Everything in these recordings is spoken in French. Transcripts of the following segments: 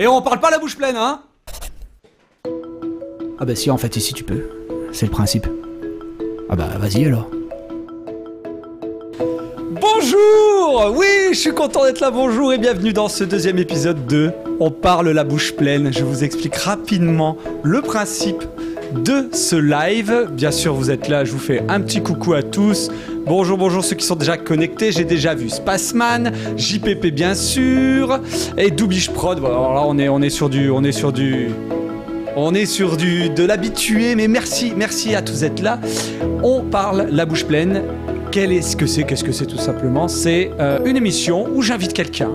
Et on parle pas la bouche pleine, hein? Ah bah si, en fait, ici tu peux. C'est le principe. Ah bah vas-y alors. Bonjour! Oui, je suis content d'être là, bonjour et bienvenue dans ce deuxième épisode de On parle la bouche pleine. Je vous explique rapidement le principe de ce live. Bien sûr, vous êtes là, je vous fais un petit coucou à tous. Bonjour ceux qui sont déjà connectés. J'ai déjà vu Spaceman, JPP bien sûr, et Doubish Prod. Voilà, alors là, on est sur de l'habitué, mais merci à tous d'être là. On parle la bouche pleine. Qu'est-ce que c'est tout simplement? C'est une émission où j'invite quelqu'un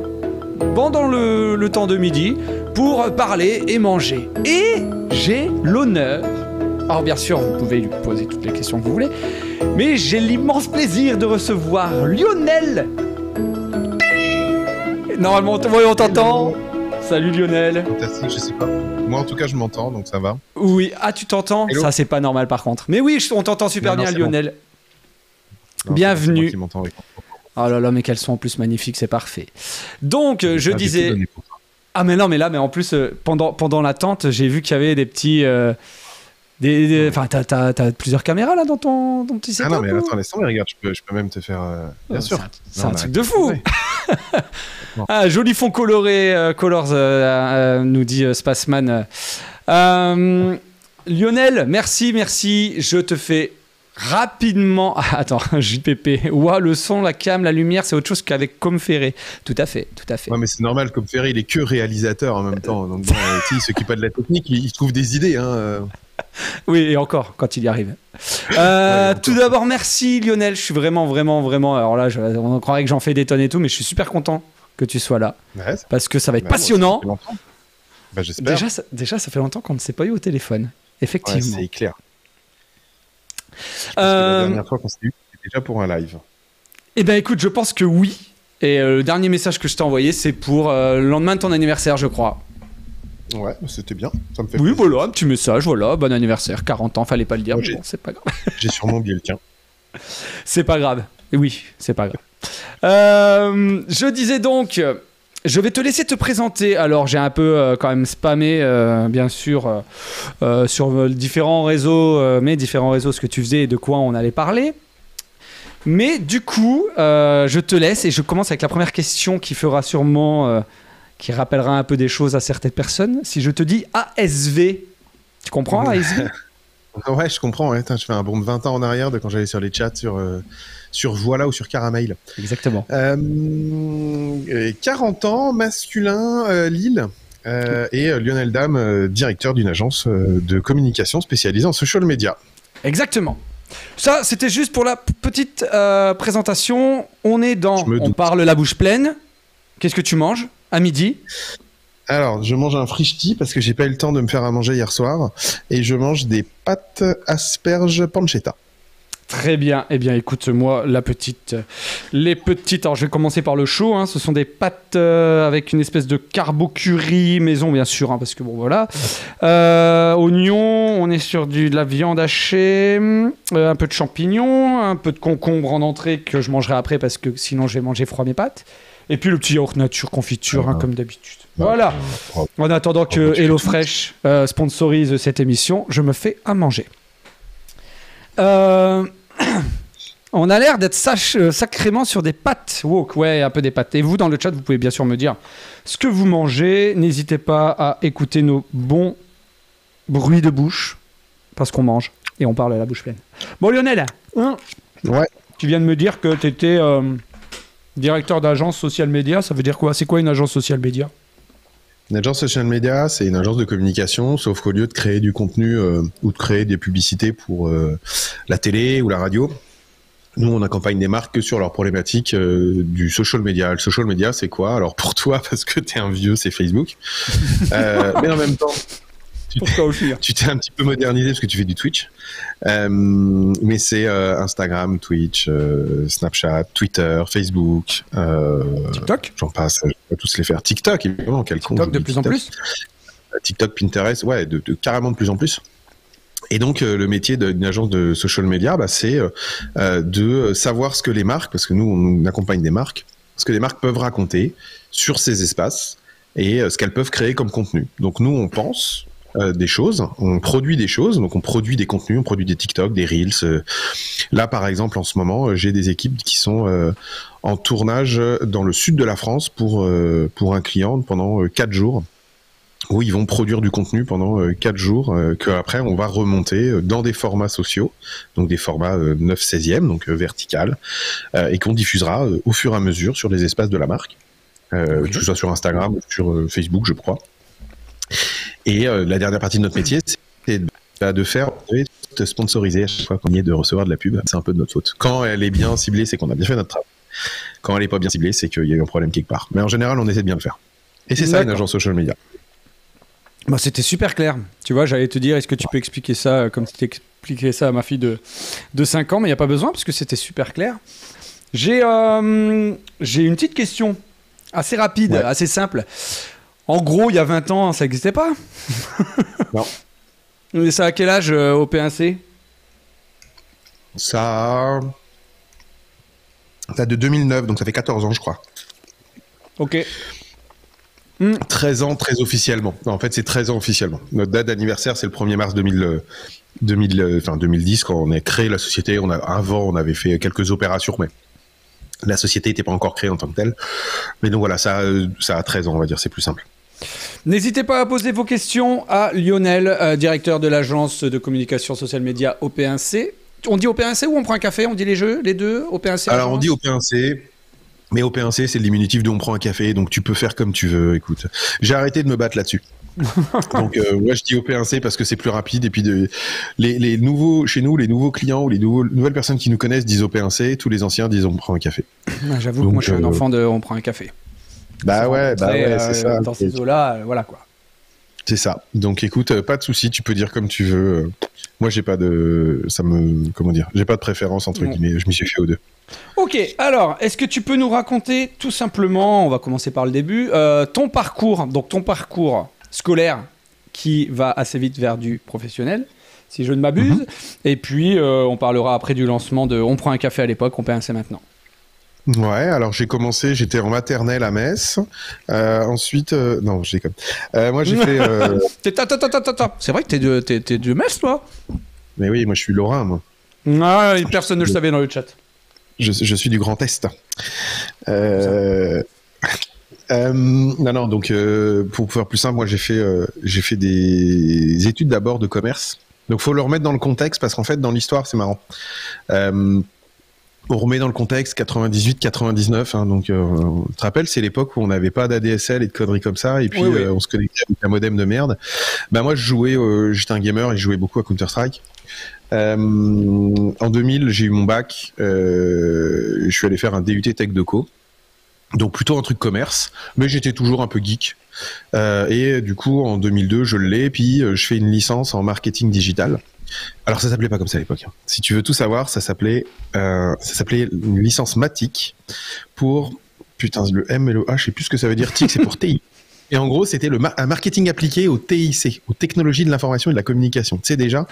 pendant le temps de midi pour parler et manger. Et j'ai l'honneur, alors bien sûr vous pouvez lui poser toutes les questions que vous voulez, mais j'ai l'immense plaisir de recevoir Lionel. Normalement on t'entend. Salut Lionel. Fantastique, je sais pas. Moi en tout cas je m'entends donc ça va. Oui, tu t'entends? Ça c'est pas normal par contre. Mais oui, on t'entend super bien Lionel. Bon. Non, bienvenue. Oh là là, mais qu'elles sont en plus magnifiques, c'est parfait. Donc, je disais... Ah mais non, mais en plus, pendant l'attente, j'ai vu qu'il y avait des petits... Enfin, t'as plusieurs caméras là dans ton petit setup. Ah non, mais attends, laisse-moi, regarde, je peux même te faire... Bien sûr. C'est un truc de fou. Ah, joli fond coloré, Colors, nous dit Spaceman. Lionel, merci, je te fais... rapidement... Ah, attends, JPP. Ouah, le son, la cam, la lumière, c'est autre chose qu'avec Comferré. Tout à fait. Ouais, mais c'est normal, Comferré, il est que réalisateur en même temps. Donc bon, il s'occupe pas de la technique, il trouve des idées. Hein. Oui, et encore, quand il y arrive. Tout d'abord, merci Lionel. Je suis vraiment... Alors là, on croirait que j'en fais des tonnes et tout, mais je suis super content que tu sois là. Ouais, parce que ça va être passionnant. J'espère. Déjà, ça fait longtemps qu'on ne s'est pas eu au téléphone. Effectivement. Ouais, c'est clair. La dernière fois qu'on s'est eu, c'était déjà pour un live. Eh ben écoute, je pense que oui. Et le dernier message que je t'ai envoyé, c'est pour le lendemain de ton anniversaire, je crois. Ouais, c'était bien. Ça me fait oui, plaisir. voilà, un petit message, voilà, bon anniversaire, 40 ans, fallait pas le dire, mais bon, c'est pas grave. J'ai sûrement oublié le tien. C'est pas grave. Oui, c'est pas grave. Je disais donc... Je vais te laisser te présenter. Alors, j'ai un peu quand même spammé, bien sûr, sur différents réseaux, ce que tu faisais et de quoi on allait parler. Mais du coup, je te laisse et je commence avec la première question qui fera sûrement, qui rappellera un peu des choses à certaines personnes. Si je te dis ASV, tu comprends ASV? Ouais, je comprends. Ouais. Je fais un bond de 20 ans en arrière de quand j'allais sur les chats sur Voilà ou sur Caramel. Exactement. 40 ans, masculin, Lille. Et Lionel Dame, directeur d'une agence de communication spécialisée en social media. Exactement. Ça, c'était juste pour la petite présentation. On est dans... On parle la bouche pleine. Qu'est-ce que tu manges à midi? Alors, je mange un frichti parce que j'ai pas eu le temps de me faire à manger hier soir. Et je mange des pâtes asperges pancetta. Très bien. Eh bien, écoute, moi, les petites... Alors, je vais commencer par le chaud. Hein. Ce sont des pâtes avec une espèce de carbo curry maison, bien sûr, hein, parce que bon, voilà. Oignons, on est sur de la viande hachée, un peu de champignons, un peu de concombre en entrée que je mangerai après parce que sinon, je vais manger froid mes pâtes. Et puis, le petit yaourt nature confiture, hein, comme d'habitude. Voilà. En attendant que HelloFresh sponsorise cette émission, je me fais à manger. On a l'air d'être sacrément sur des pâtes woke, ouais, un peu des pâtes. Et vous, dans le chat, vous pouvez bien sûr me dire ce que vous mangez. N'hésitez pas à écouter nos bons bruits de bouche, parce qu'on mange et on parle à la bouche pleine. Bon, Lionel, ouais. Tu viens de me dire que tu étais directeur d'agence social media. Ça veut dire quoi? C'est quoi une agence social media? Une agence social media, c'est une agence de communication, sauf qu'au lieu de créer du contenu ou de créer des publicités pour la télé ou la radio, nous, on accompagne des marques que sur leurs problématiques du social media. Le social media, c'est quoi? Alors, pour toi, parce que t'es un vieux, c'est Facebook. Mais en même temps, tu t'es un petit peu modernisé parce que tu fais du Twitch. Mais c'est Instagram, Twitch, Snapchat, Twitter, Facebook. TikTok? J'en passe, je vais tous les faire. TikTok, évidemment, quel con. TikTok de plus en plus? TikTok, Pinterest, ouais, carrément de plus en plus. Et donc, le métier d'une agence de social media, c'est de savoir ce que les marques, parce que nous, on accompagne des marques, ce que les marques peuvent raconter sur ces espaces et ce qu'elles peuvent créer comme contenu. Donc nous, on pense des choses, on produit des choses, donc on produit des contenus, on produit des TikTok, des Reels. Là, par exemple, en ce moment, j'ai des équipes qui sont en tournage dans le sud de la France pour un client pendant 4 jours, où ils vont produire du contenu pendant 4 jours, qu'après on va remonter dans des formats sociaux, donc des formats 9/16e, donc vertical, et qu'on diffusera au fur et à mesure sur les espaces de la marque, que ce soit sur Instagram ou sur Facebook, je crois. Et la dernière partie de notre métier, c'est de faire sponsoriser à chaque fois qu'on y est, de recevoir de la pub. C'est un peu de notre faute. Quand elle est bien ciblée, c'est qu'on a bien fait notre travail. Quand elle n'est pas bien ciblée, c'est qu'il y a eu un problème quelque part. Mais en général, on essaie de bien le faire. Et c'est ça une agence social media. Bah, c'était super clair. Tu vois, j'allais te dire, est-ce que tu peux expliquer ça comme tu expliquais ça à ma fille de 5 ans, mais il n'y a pas besoin parce que c'était super clair. J'ai une petite question assez rapide, assez simple. En gros, il y a 20 ans, ça n'existait pas. Non. Et ça à quel âge au P1C? Ça de 2009, donc ça fait 14 ans, je crois. Ok. 13 ans très officiellement. En fait, c'est 13 ans officiellement. Notre date d'anniversaire, c'est le 1er mars 2010, quand on a créé la société. Avant, on avait fait quelques opérations, mais la société n'était pas encore créée en tant que telle. Mais donc voilà, ça a 13 ans, on va dire, c'est plus simple. N'hésitez pas à poser vos questions à Lionel, directeur de l'agence de communication social média OP1C. On dit OP1C ou on prend un café? On dit les deux OP1C? Alors, on dit OP1C. Mais OP1C, c'est le diminutif de on prend un café, donc tu peux faire comme tu veux. Écoute, j'ai arrêté de me battre là-dessus. Donc, moi, je dis OP1C parce que c'est plus rapide. Et puis, les nouveaux, chez nous, les nouveaux clients ou les nouvelles personnes qui nous connaissent disent OP1C. Tous les anciens disent on prend un café. J'avoue que moi, je suis un enfant de on prend un café. Bah ouais, c'est ça. Dans ces eaux-là, voilà quoi. C'est ça. Donc, écoute, pas de souci, tu peux dire comme tu veux. Moi, j'ai pas de préférence entre guillemets. Je m'y suis fait aux deux. Ok, alors, est-ce que tu peux nous raconter tout simplement, on va commencer par le début, ton parcours scolaire qui va assez vite vers du professionnel, si je ne m'abuse, et puis on parlera après du lancement de On prend un café à l'époque, on P1C maintenant. Ouais, alors j'étais en maternelle à Metz. Ensuite, non, je déconne. Moi, j'ai fait. Attends. C'est vrai que t'es de Metz, toi? Mais oui, moi, je suis lorrain, moi. Ah, personne ne le savait dans le chat. Je suis du Grand Est. Non, donc pour faire plus simple, moi j'ai fait des études d'abord de commerce. Donc faut le remettre dans le contexte parce qu'en fait dans l'histoire c'est marrant. On remet dans le contexte 98-99, hein, donc tu te rappelles, c'est l'époque où on n'avait pas d'ADSL et de conneries comme ça, et puis oui. On se connectait avec un modem de merde. Bah moi j'étais un gamer et je jouais beaucoup à Counter-Strike. En 2000, j'ai eu mon bac, je suis allé faire un DUT Tech Deco, donc plutôt un truc commerce, mais j'étais toujours un peu geek. Et du coup, en 2002, je l'ai, puis je fais une licence en marketing digital. Alors ça s'appelait pas comme ça à l'époque. Si tu veux tout savoir, ça s'appelait une licence Matic pour le M et le H, je sais plus ce que ça veut dire. TIC, c'est pour TI. Et en gros, c'était un marketing appliqué au TIC, aux technologies de l'information et de la communication. Tu sais déjà,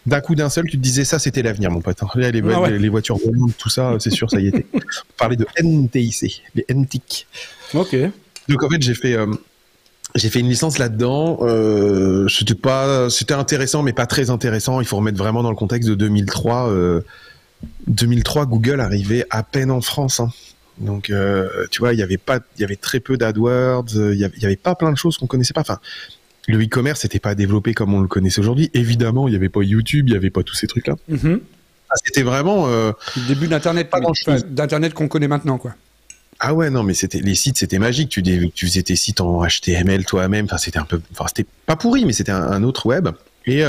d'un coup d'un seul, tu te disais ça, c'était l'avenir, mon pote. Là, les voitures volantes, tout ça, c'est sûr, ça y était. On parlait de NTIC, les NTIC. Ok. Donc en fait, j'ai fait une licence là-dedans. C'était intéressant, mais pas très intéressant. Il faut remettre vraiment dans le contexte de 2003. 2003, Google arrivait à peine en France. Hein. Donc, tu vois, il y avait très peu d'AdWords. Il y avait pas plein de choses qu'on connaissait pas. Enfin, le e-commerce n'était pas développé comme on le connaissait aujourd'hui. Évidemment, il y avait pas YouTube, il y avait pas tous ces trucs-là. Mm-hmm. C'était vraiment le début d'Internet, d'Internet qu'on connaît maintenant, quoi. Ah ouais, non, mais les sites, c'était magique. Tu faisais tes sites en HTML toi-même. Enfin, c'était pas pourri, mais c'était un autre web. Et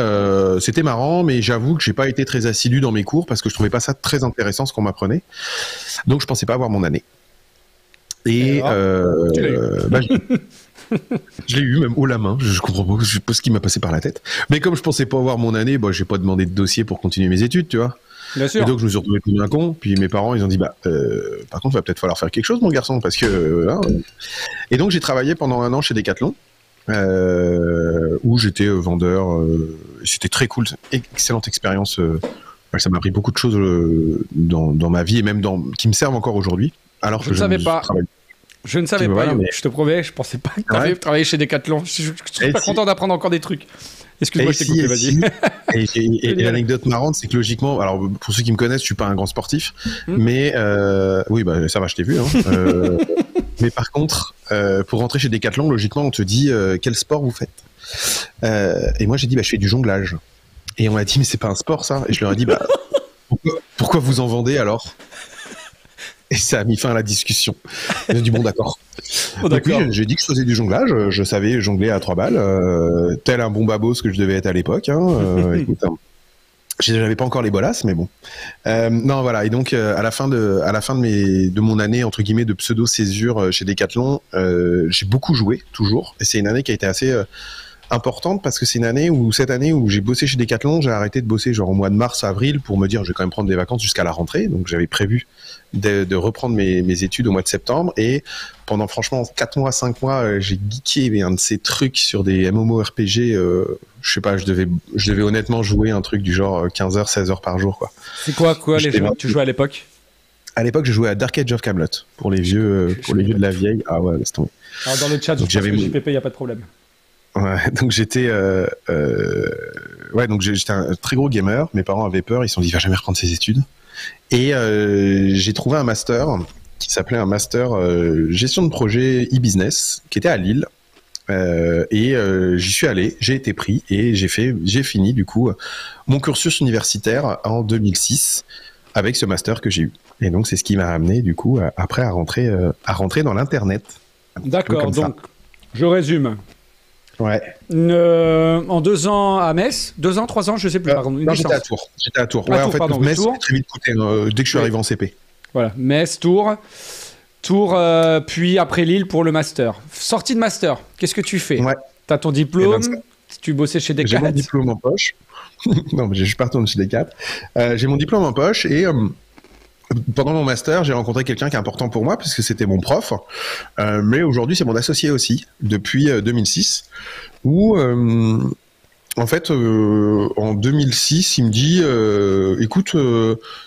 c'était marrant, mais j'avoue que j'ai pas été très assidu dans mes cours parce que je trouvais pas ça très intéressant ce qu'on m'apprenait. Donc je pensais pas avoir mon année. Et je l'ai eu même haut la main. Je comprends pas, je sais pas ce qui m'a passé par la tête. Mais comme je pensais pas avoir mon année, j'ai pas demandé de dossier pour continuer mes études, tu vois. Bien sûr. Et donc je me suis retrouvé comme un con. Puis mes parents ils ont dit par contre il va peut-être falloir faire quelque chose mon garçon parce que. Et donc j'ai travaillé pendant 1 an chez Decathlon. Où j'étais vendeur, c'était très cool, excellente expérience. Ça m'a appris beaucoup de choses dans ma vie et même qui me servent encore aujourd'hui. Alors je ne savais pas. Je ne savais pas, voilà, mais... je te promets, je pensais pas que tu avais travaillé chez Decathlon. Je suis super content d'apprendre encore des trucs. Excuse-moi, je t'ai coupé, vas-y. Et l'anecdote marrante, c'est que logiquement, alors pour ceux qui me connaissent, je suis pas un grand sportif, mais oui, bah ça va, je t'ai vu. Hein. Mais par contre, pour rentrer chez Decathlon, logiquement, on te dit quel sport vous faites. Et moi, j'ai dit, bah je fais du jonglage. Et on m'a dit, mais c'est pas un sport ça. Et je leur ai dit, bah pourquoi vous en vendez alors? Et ça a mis fin à la discussion. Ils ont dit bon d'accord. Donc oui, j'ai dit que je faisais du jonglage. Je savais jongler à 3 balles, tel un bon babos que je devais être à l'époque. Hein. Écoute, j'avais pas encore les bolasses, mais bon. Non voilà. Et donc à la fin de mon année entre guillemets de pseudo césure chez Decathlon, j'ai beaucoup joué toujours. Et c'est une année qui a été assez importante parce que c'est cette année où j'ai bossé chez Decathlon, j'ai arrêté de bosser genre au mois de mars, avril pour me dire je vais quand même prendre des vacances jusqu'à la rentrée. Donc j'avais prévu de reprendre mes études au mois de septembre et pendant franchement 4 mois, 5 mois, j'ai geeké un de ces trucs sur des MMORPG, je sais pas, je devais honnêtement jouer un truc du genre 15 heures, 16 heures par jour quoi. C'est quoi les jeux que tu jouais à l'époque? À l'époque, je jouais à Dark Age of Camelot pour les vieux de la vieille. Ah ouais, laisse tomber. Alors dans le chat, donc, je pense que JPP, il y a pas de problème. Ouais, donc j'étais un très gros gamer. Mes parents avaient peur, ils se sont dit il va jamais reprendre ses études. Et j'ai trouvé un master qui s'appelait un master gestion de projet e-business qui était à Lille. J'y suis allé, j'ai été pris et j'ai fini du coup mon cursus universitaire en 2006 avec ce master que j'ai eu. Et donc c'est ce qui m'a amené du coup après à rentrer dans l'internet. D'accord, donc je résume. Ouais. En 2 ans à Metz, 2 ans, 3 ans, je sais plus. Pardon, non, j'étais à Tours. Ouais, en fait, pardon, Metz, c'est très vite coûté dès que je suis arrivé en CP. Voilà, Metz, Tours, puis après Lille pour le master. Sortie de master, qu'est-ce que tu fais? Ouais. T'as ton diplôme, tu bossais chez Decathlon. J'ai mon diplôme en poche. Non, mais je suis pas retourné chez Decathlon. J'ai mon diplôme en poche et pendant mon master, j'ai rencontré quelqu'un qui est important pour moi puisque c'était mon prof, mais aujourd'hui c'est mon associé aussi depuis 2006. Où en fait en 2006, il me dit écoute,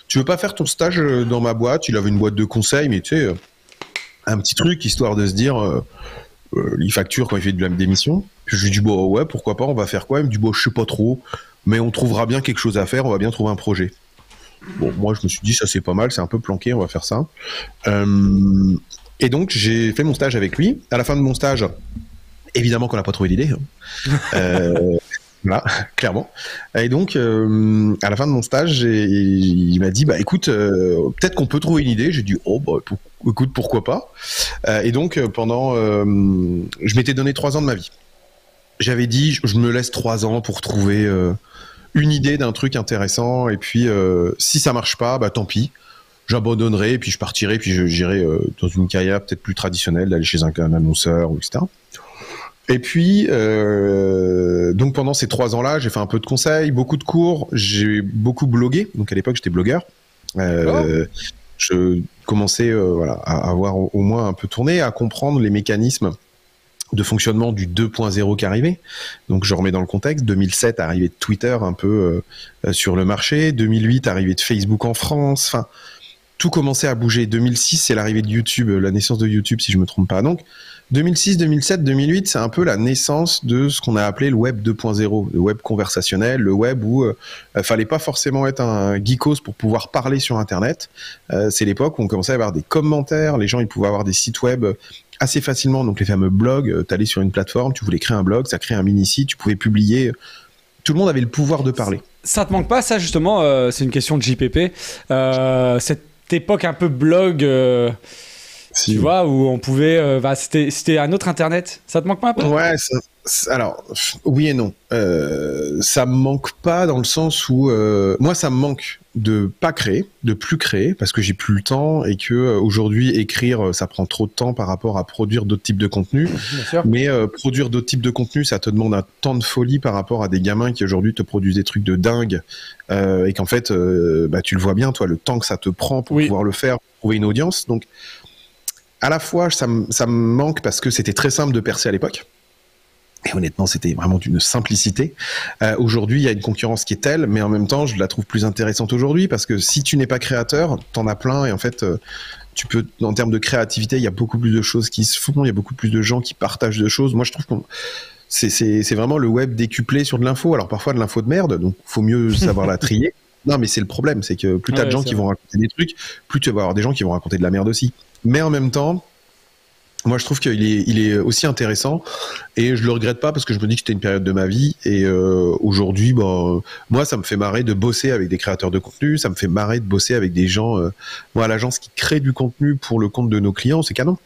tu veux pas faire ton stage dans ma boîte? Il avait une boîte de conseil, mais tu sais, un petit truc histoire de se dire il facture quand il fait de la démission. Puis je lui dis bon ouais, pourquoi pas, on va faire quoi? Il me dit bon, je sais pas trop, mais on trouvera bien quelque chose à faire, on va bien trouver un projet. Bon, moi je me suis dit ça c'est pas mal, c'est un peu planqué, on va faire ça. Et donc j'ai fait mon stage avec lui. À la fin de mon stage, évidemment qu'on n'a pas trouvé d'idée. Voilà, clairement. Et donc à la fin de mon stage, il m'a dit bah écoute, peut-être qu'on peut trouver une idée. J'ai dit oh bah écoute, pourquoi pas. Et donc je m'étais donné 3 ans de ma vie. J'avais dit je me laisse 3 ans pour trouver une idée d'un truc intéressant et puis si ça marche pas, bah tant pis, j'abandonnerai et puis je partirai puis j'irai dans une carrière peut-être plus traditionnelle, d'aller chez un annonceur, etc. Et puis donc pendant ces 3 ans-là, j'ai fait un peu de conseils, beaucoup de cours, j'ai beaucoup blogué. Donc à l'époque, j'étais blogueur. Je commençais à avoir au moins un peu tourné, à comprendre les mécanismes de fonctionnement du 2.0 qui arrivait. Donc je remets dans le contexte, 2007 arrivée de Twitter un peu sur le marché, 2008 arrivée de Facebook en France, enfin tout commençait à bouger. 2006 c'est l'arrivée de YouTube, la naissance de YouTube si je me trompe pas. Donc 2006, 2007, 2008 c'est un peu la naissance de ce qu'on a appelé le web 2.0, le web conversationnel, le web où fallait pas forcément être un geekos pour pouvoir parler sur internet. C'est l'époque où on commençait à avoir des commentaires, les gens ils pouvaient avoir des sites web assez facilement, donc les fameux blogs, t'allais sur une plateforme, tu voulais créer un blog, ça crée un mini-site, tu pouvais publier, tout le monde avait le pouvoir de parler. Ça te manque pas ça justement, c'est une question de JPP, cette époque un peu blog, si. Tu vois, où on pouvait, c'était un autre internet, ça te manque pas un peu? Ouais, alors oui et non, ça me manque pas dans le sens où moi ça me manque de pas créer, de plus créer parce que j'ai plus le temps et que aujourd'hui écrire ça prend trop de temps par rapport à produire d'autres types de contenus. Mais produire d'autres types de contenus ça te demande un temps de folie par rapport à des gamins qui aujourd'hui te produisent des trucs de dingue et qu'en fait tu le vois bien toi le temps que ça te prend pour pouvoir le faire, pour trouver une audience. Donc à la fois ça me manque parce que c'était très simple de percer à l'époque. Et honnêtement, c'était vraiment d'une simplicité. Aujourd'hui, il y a une concurrence qui est telle, mais en même temps, je la trouve plus intéressante aujourd'hui parce que si tu n'es pas créateur, t'en as plein et en fait, tu peux, en termes de créativité, il y a beaucoup plus de choses qui se font, il y a beaucoup plus de gens qui partagent de choses. Moi, je trouve que c'est vraiment le web décuplé sur de l'info. Alors parfois de l'info de merde, donc faut mieux savoir la trier. Non, mais c'est le problème, c'est que plus t'as de gens qui vont raconter des trucs, plus tu vas avoir des gens qui vont raconter de la merde aussi. Mais en même temps, moi, je trouve il est aussi intéressant et je le regrette pas parce que je me dis que c'était une période de ma vie et aujourd'hui, moi, ça me fait marrer de bosser avec des créateurs de contenu, ça me fait marrer de bosser avec des gens, moi, à l'agence qui crée du contenu pour le compte de nos clients, c'est canon.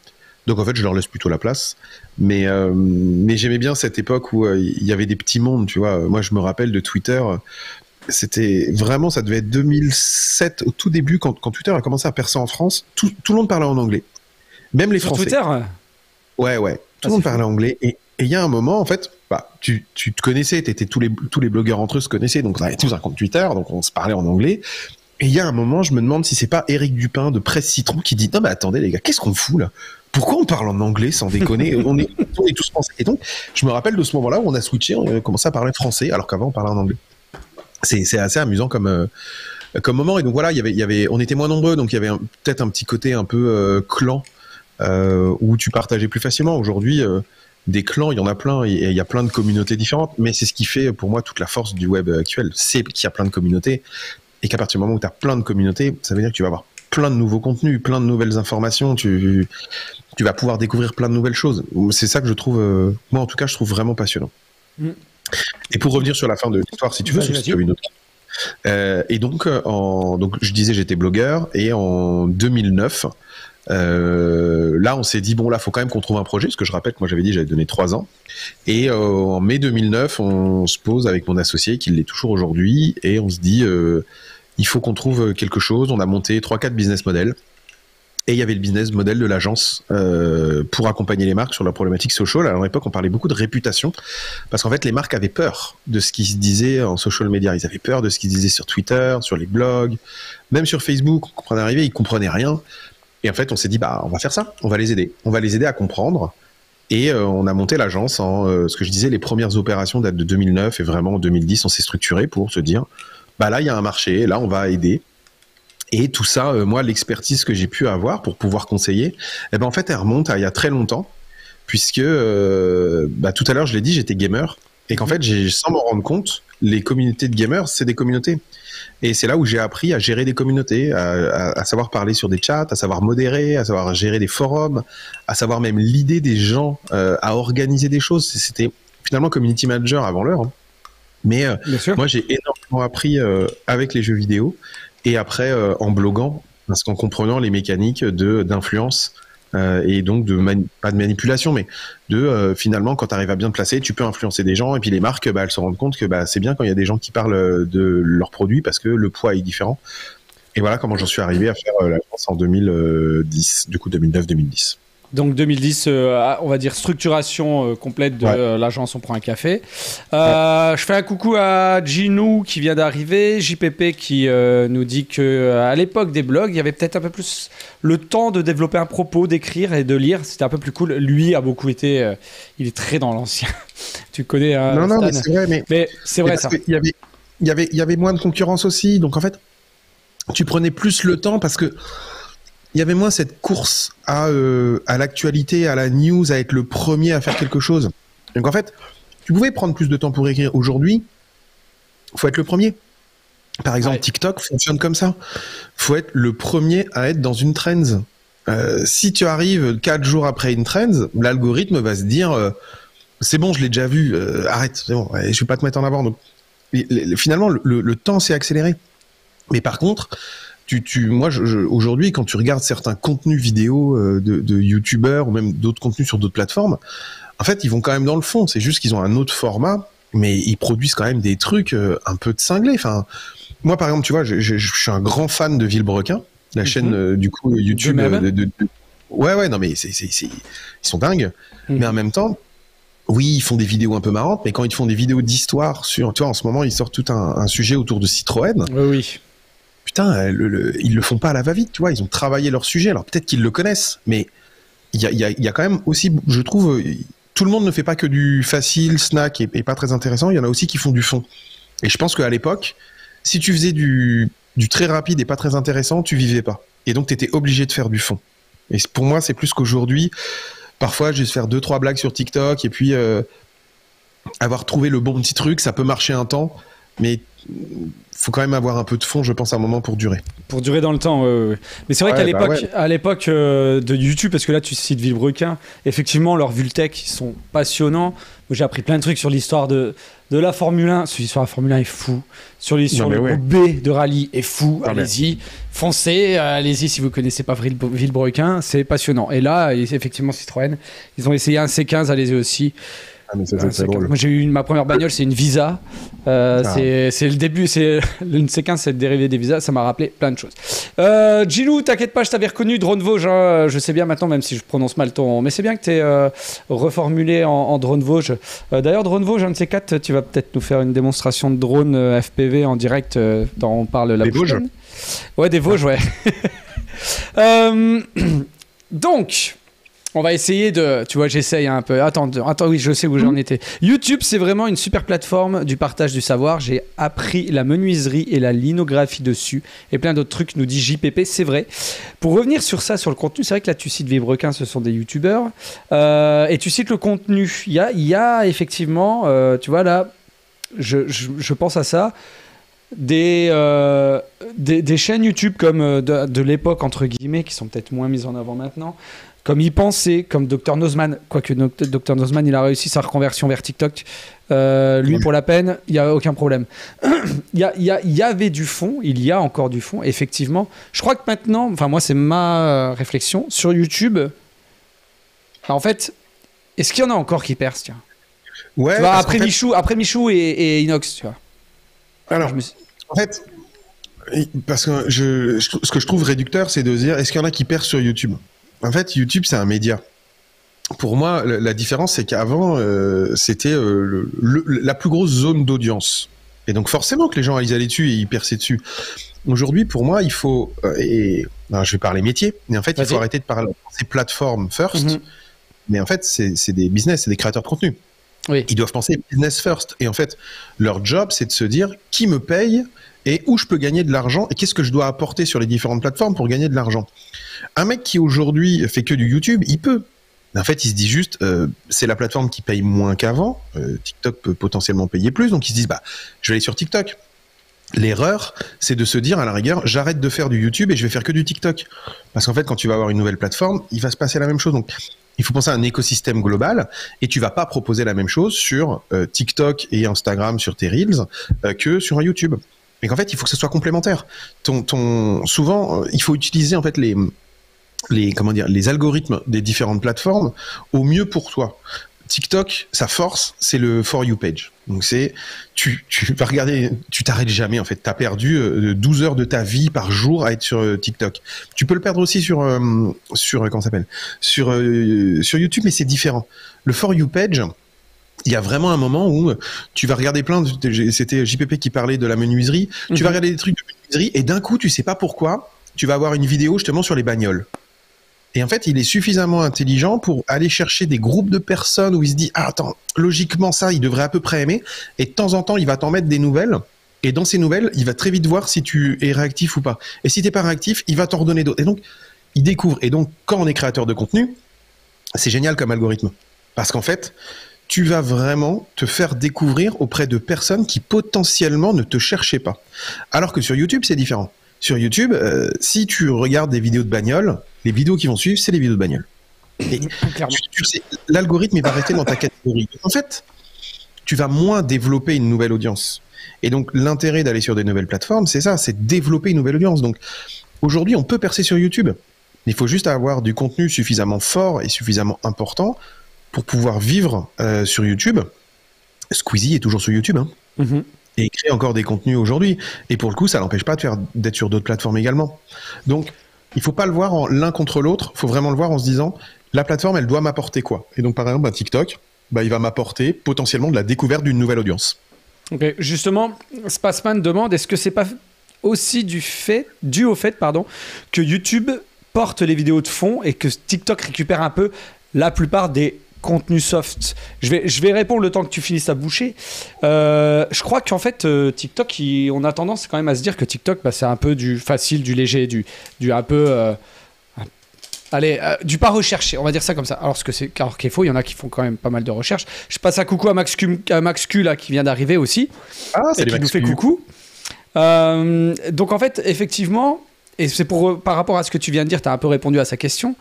Donc en fait, je leur laisse plutôt la place. Mais j'aimais bien cette époque où il y avait des petits mondes, tu vois. Moi, je me rappelle de Twitter. C'était vraiment, ça devait être 2007 au tout début quand Twitter a commencé à percer en France. Tout le monde parlait en anglais. Même les Français. Sur Twitter ? Ouais. Tout le monde parlait anglais. Et il y a un moment, en fait, tu te connaissais, tous les blogueurs entre eux se connaissaient, donc on avait tous un compte Twitter, donc on se parlait en anglais. Et il y a un moment, je me demande si c'est pas Éric Dupin de Presse Citron qui dit « Non mais attendez les gars, qu'est-ce qu'on fout là ? Pourquoi on parle en anglais sans déconner ? on est tous français. » Et donc, je me rappelle de ce moment-là où on a switché, on a commencé à parler français, alors qu'avant on parlait en anglais. C'est assez amusant comme moment. Et donc voilà, on était moins nombreux, donc il y avait peut-être un petit côté un peu clan, où tu partageais plus facilement. Aujourd'hui, des clans, il y en a plein, et il y a plein de communautés différentes, mais c'est ce qui fait pour moi toute la force du web actuel, c'est qu'il y a plein de communautés, et qu'à partir du moment où tu as plein de communautés, ça veut dire que tu vas avoir plein de nouveaux contenus, plein de nouvelles informations, tu vas pouvoir découvrir plein de nouvelles choses. C'est ça que je trouve, moi en tout cas, je trouve vraiment passionnant. Et pour revenir sur la fin de l'histoire, si tu veux, si tu as une autre. Et donc, donc, je disais, j'étais blogueur, et en 2009, là, on s'est dit, bon, là, faut quand même qu'on trouve un projet, parce que je rappelle que moi, j'avais dit, j'avais donné 3 ans. Et en mai 2009, on se pose avec mon associé, qui l'est toujours aujourd'hui, et on se dit, il faut qu'on trouve quelque chose. On a monté 3-4 business models. Et il y avait le business model de l'agence pour accompagner les marques sur la problématique social. Alors à l'époque, on parlait beaucoup de réputation, parce qu'en fait, les marques avaient peur de ce qui se disait en social media. Ils avaient peur de ce qui se disait sur Twitter, sur les blogs, même sur Facebook. Quand on est arrivé, ils comprenaient rien. Et en fait, on s'est dit, on va faire ça. On va les aider. On va les aider à comprendre. Et on a monté l'agence en, ce que je disais, les premières opérations datent de 2009 et vraiment en 2010, on s'est structuré pour se dire, là, il y a un marché, là, on va aider. Et tout ça, moi, l'expertise que j'ai pu avoir pour pouvoir conseiller, en fait, elle remonte à il y a très longtemps, puisque tout à l'heure, je l'ai dit, j'étais gamer, et qu'en fait, sans m'en rendre compte, les communautés de gamers, c'est des communautés. Et c'est là où j'ai appris à gérer des communautés, à savoir parler sur des chats, à savoir modérer, à savoir gérer des forums, à savoir même l'idée des gens, à organiser des choses. C'était finalement community manager avant l'heure. Hein. Mais moi, j'ai énormément appris avec les jeux vidéo. Et après, en bloguant, parce qu'en comprenant les mécaniques d'influence et donc pas de manipulation, mais finalement, quand tu arrives à bien te placer, tu peux influencer des gens. Et puis les marques, elles se rendent compte que c'est bien quand il y a des gens qui parlent de leurs produits parce que le poids est différent. Et voilà comment j'en suis arrivé à faire la France en 2010, du coup 2009-2010. Donc 2010, on va dire structuration complète de l'agence On Prend un Café. Je fais un coucou à Ginou qui vient d'arriver, JPP qui nous dit qu'à l'époque des blogs, il y avait peut-être un peu plus le temps de développer un propos, d'écrire et de lire. C'était un peu plus cool. Lui a beaucoup été... il est très dans l'ancien. Tu connais non, Stan. Mais c'est vrai. Mais c'est vrai ça. Il y avait moins de concurrence aussi. Donc en fait, tu prenais plus le temps parce que il y avait moins cette course à l'actualité, à la news, à être le premier à faire quelque chose. Donc en fait, tu pouvais prendre plus de temps pour écrire. Aujourd'hui, faut être le premier. Par exemple, TikTok fonctionne comme ça. Faut être le premier à être dans une trend. Si tu arrives 4 jours après une trend, l'algorithme va se dire c'est bon, je l'ai déjà vu, arrête, c'est bon, je vais pas te mettre en avant. Donc, finalement, le temps s'est accéléré. Mais par contre, moi, aujourd'hui, quand tu regardes certains contenus vidéo de youtubeurs ou même d'autres contenus sur d'autres plateformes, en fait, ils vont quand même dans le fond. C'est juste qu'ils ont un autre format, mais ils produisent quand même des trucs un peu de cinglés. Enfin, moi, par exemple, tu vois, je suis un grand fan de Villebrequin, la chaîne du coup YouTube. Ouais, non, mais ils sont dingues. Mais en même temps, oui, ils font des vidéos un peu marrantes, mais quand ils font des vidéos d'histoire sur, tu vois, en ce moment, ils sortent tout un sujet autour de Citroën. Oui. Putain, ils le font pas à la va-vite, tu vois, ils ont travaillé leur sujet, alors peut-être qu'ils le connaissent, mais il y a quand même aussi, je trouve, tout le monde ne fait pas que du facile, snack et pas très intéressant. Il y en a aussi qui font du fond. Et je pense qu'à l'époque, si tu faisais du très rapide et pas très intéressant, tu vivais pas. Et donc, tu étais obligé de faire du fond. Et pour moi, c'est plus qu'aujourd'hui. Parfois, je vais faire 2-3 blagues sur TikTok et puis avoir trouvé le bon petit truc, ça peut marcher un temps, mais faut quand même avoir un peu de fond, je pense, à un moment pour durer. Pour durer dans le temps, ouais. Mais c'est vrai qu'à l'époque de YouTube, parce que là tu cites Villebrequin, effectivement leurs Vultech ils sont passionnants. Moi, j'ai appris plein de trucs sur l'histoire de la Formule 1. Celui sur la Formule 1 est fou. Sur le groupe B de rallye est fou. Allez-y, foncez, allez-y si vous connaissez pas Villebrequin, c'est passionnant. Et là, effectivement Citroën, ils ont essayé un C15, allez-y aussi. Ah, mais c'est drôle. Moi j'ai eu ma première bagnole, c'est une Visa. C'est le début, c'est une C15, c'est le dérivé des Visas. Ça m'a rappelé plein de choses. Gilou, t'inquiète pas, je t'avais reconnu. Drone Vosges, hein, je sais bien maintenant, même si je prononce mal ton. Mais c'est bien que t'aies reformulé en Drone Vosges. D'ailleurs, Drone Vosges, un de ces quatre, tu vas peut-être nous faire une démonstration de drone FPV en direct. On parle la prochaine. Ouais, des Vosges, ouais. Donc. On va essayer de... Tu vois, j'essaye un peu. Attends, oui, je sais où j'en étais. YouTube, c'est vraiment une super plateforme du partage du savoir. J'ai appris la menuiserie et la linographie dessus et plein d'autres trucs, nous dit JPP, c'est vrai. Pour revenir sur ça, sur le contenu, c'est vrai que là, tu cites Villebrequin, ce sont des youtubeurs. Et tu cites le contenu. Il y a effectivement, tu vois, là, je pense à ça. Des chaînes YouTube comme de l'époque, entre guillemets, qui sont peut-être moins mises en avant maintenant, comme Y Penser, comme Dr Nozman, quoique Dr Nozman, il a réussi sa reconversion vers TikTok. Lui, pour la peine, il n'y a aucun problème. Il y avait du fond, il y a encore du fond, effectivement. Je crois que maintenant, enfin moi, c'est ma réflexion, sur YouTube, en fait, est-ce qu'il y en a encore qui percent, tiens? Ouais. Tu vois, après Michou et Inox, tu vois. Alors, en fait, parce que ce que je trouve réducteur, c'est de se dire, est-ce qu'il y en a qui percent sur YouTube? En fait, YouTube, c'est un média. Pour moi, la différence, c'est qu'avant, c'était la plus grosse zone d'audience. Et donc, forcément que les gens, ils allaient dessus et ils perçaient dessus. Aujourd'hui, pour moi, il faut... non, je vais parler métier, mais en fait, il faut arrêter de parler de ces plateformes first. Mm-hmm. Mais en fait, c'est des business, c'est des créateurs de contenu. Oui. Ils doivent penser business first. Et en fait, leur job, c'est de se dire qui me paye et où je peux gagner de l'argent et qu'est-ce que je dois apporter sur les différentes plateformes pour gagner de l'argent. Un mec qui aujourd'hui fait que du YouTube, il peut. En fait, il se dit juste, c'est la plateforme qui paye moins qu'avant. TikTok peut potentiellement payer plus, donc ils se disent, je vais aller sur TikTok. L'erreur, c'est de se dire, à la rigueur, j'arrête de faire du YouTube et je vais faire que du TikTok. Parce qu'en fait, quand tu vas avoir une nouvelle plateforme, il va se passer la même chose. Donc, il faut penser à un écosystème global et tu vas pas proposer la même chose sur TikTok et Instagram sur tes Reels que sur un YouTube. Mais qu'en fait, il faut que ce soit complémentaire. Souvent, il faut utiliser en fait les algorithmes des différentes plateformes au mieux pour toi. TikTok, sa force, c'est le For You page. Donc tu vas regarder, tu t'arrêtes jamais en fait. T'as perdu 12 heures de ta vie par jour à être sur TikTok. Tu peux le perdre aussi sur comment ça s'appelle, sur YouTube, mais c'est différent. Le For You page, il y a vraiment un moment où tu vas regarder c'était JPP qui parlait de la menuiserie. Tu vas regarder des trucs de menuiserie et d'un coup, tu sais pas pourquoi, tu vas avoir une vidéo justement sur les bagnoles. Et en fait, il est suffisamment intelligent pour aller chercher des groupes de personnes où il se dit « Ah, attends, logiquement, ça, il devrait à peu près aimer. » Et de temps en temps, il va t'en mettre des nouvelles. Et dans ces nouvelles, il va très vite voir si tu es réactif ou pas. Et si tu n'es pas réactif, il va t'en redonner d'autres. Et donc, il découvre. Et donc, quand on est créateur de contenu, c'est génial comme algorithme. Parce qu'en fait, tu vas vraiment te faire découvrir auprès de personnes qui potentiellement ne te cherchaient pas. Alors que sur YouTube, c'est différent. Sur YouTube, si tu regardes des vidéos de bagnole, les vidéos qui vont suivre, c'est les vidéos de bagnole. Et tu sais, l'algorithme, il va rester dans ta catégorie. En fait, tu vas moins développer une nouvelle audience. Et donc, l'intérêt d'aller sur des nouvelles plateformes, c'est ça, c'est développer une nouvelle audience. Donc, aujourd'hui, on peut percer sur YouTube. Il faut juste avoir du contenu suffisamment fort et suffisamment important pour pouvoir vivre sur YouTube. Squeezie est toujours sur YouTube, hein. Mm-hmm. Et crée encore des contenus aujourd'hui. Et pour le coup, ça n'empêche pas d'être sur d'autres plateformes également. Donc, il ne faut pas le voir en l'un contre l'autre. Il faut vraiment le voir en se disant, la plateforme, elle doit m'apporter quoi? Et donc, par exemple, TikTok, il va m'apporter potentiellement de la découverte d'une nouvelle audience. Ok, justement, Spaceman demande, est-ce que c'est pas aussi dû au fait que YouTube porte les vidéos de fond et que TikTok récupère un peu la plupart des contenu soft. Je vais répondre le temps que tu finisses ta bouchée. Je crois qu'en fait, TikTok, on a tendance quand même à se dire que TikTok, bah, c'est un peu du facile, du léger, du un peu... du pas recherché, on va dire ça comme ça. Alors qu'il est faux, il y en a qui font quand même pas mal de recherches. Je passe un coucou à Max Q là, qui vient d'arriver aussi. Ah, et qui nous fait coucou. Donc en fait, effectivement, et c'est par rapport à ce que tu viens de dire, tu as un peu répondu à sa question.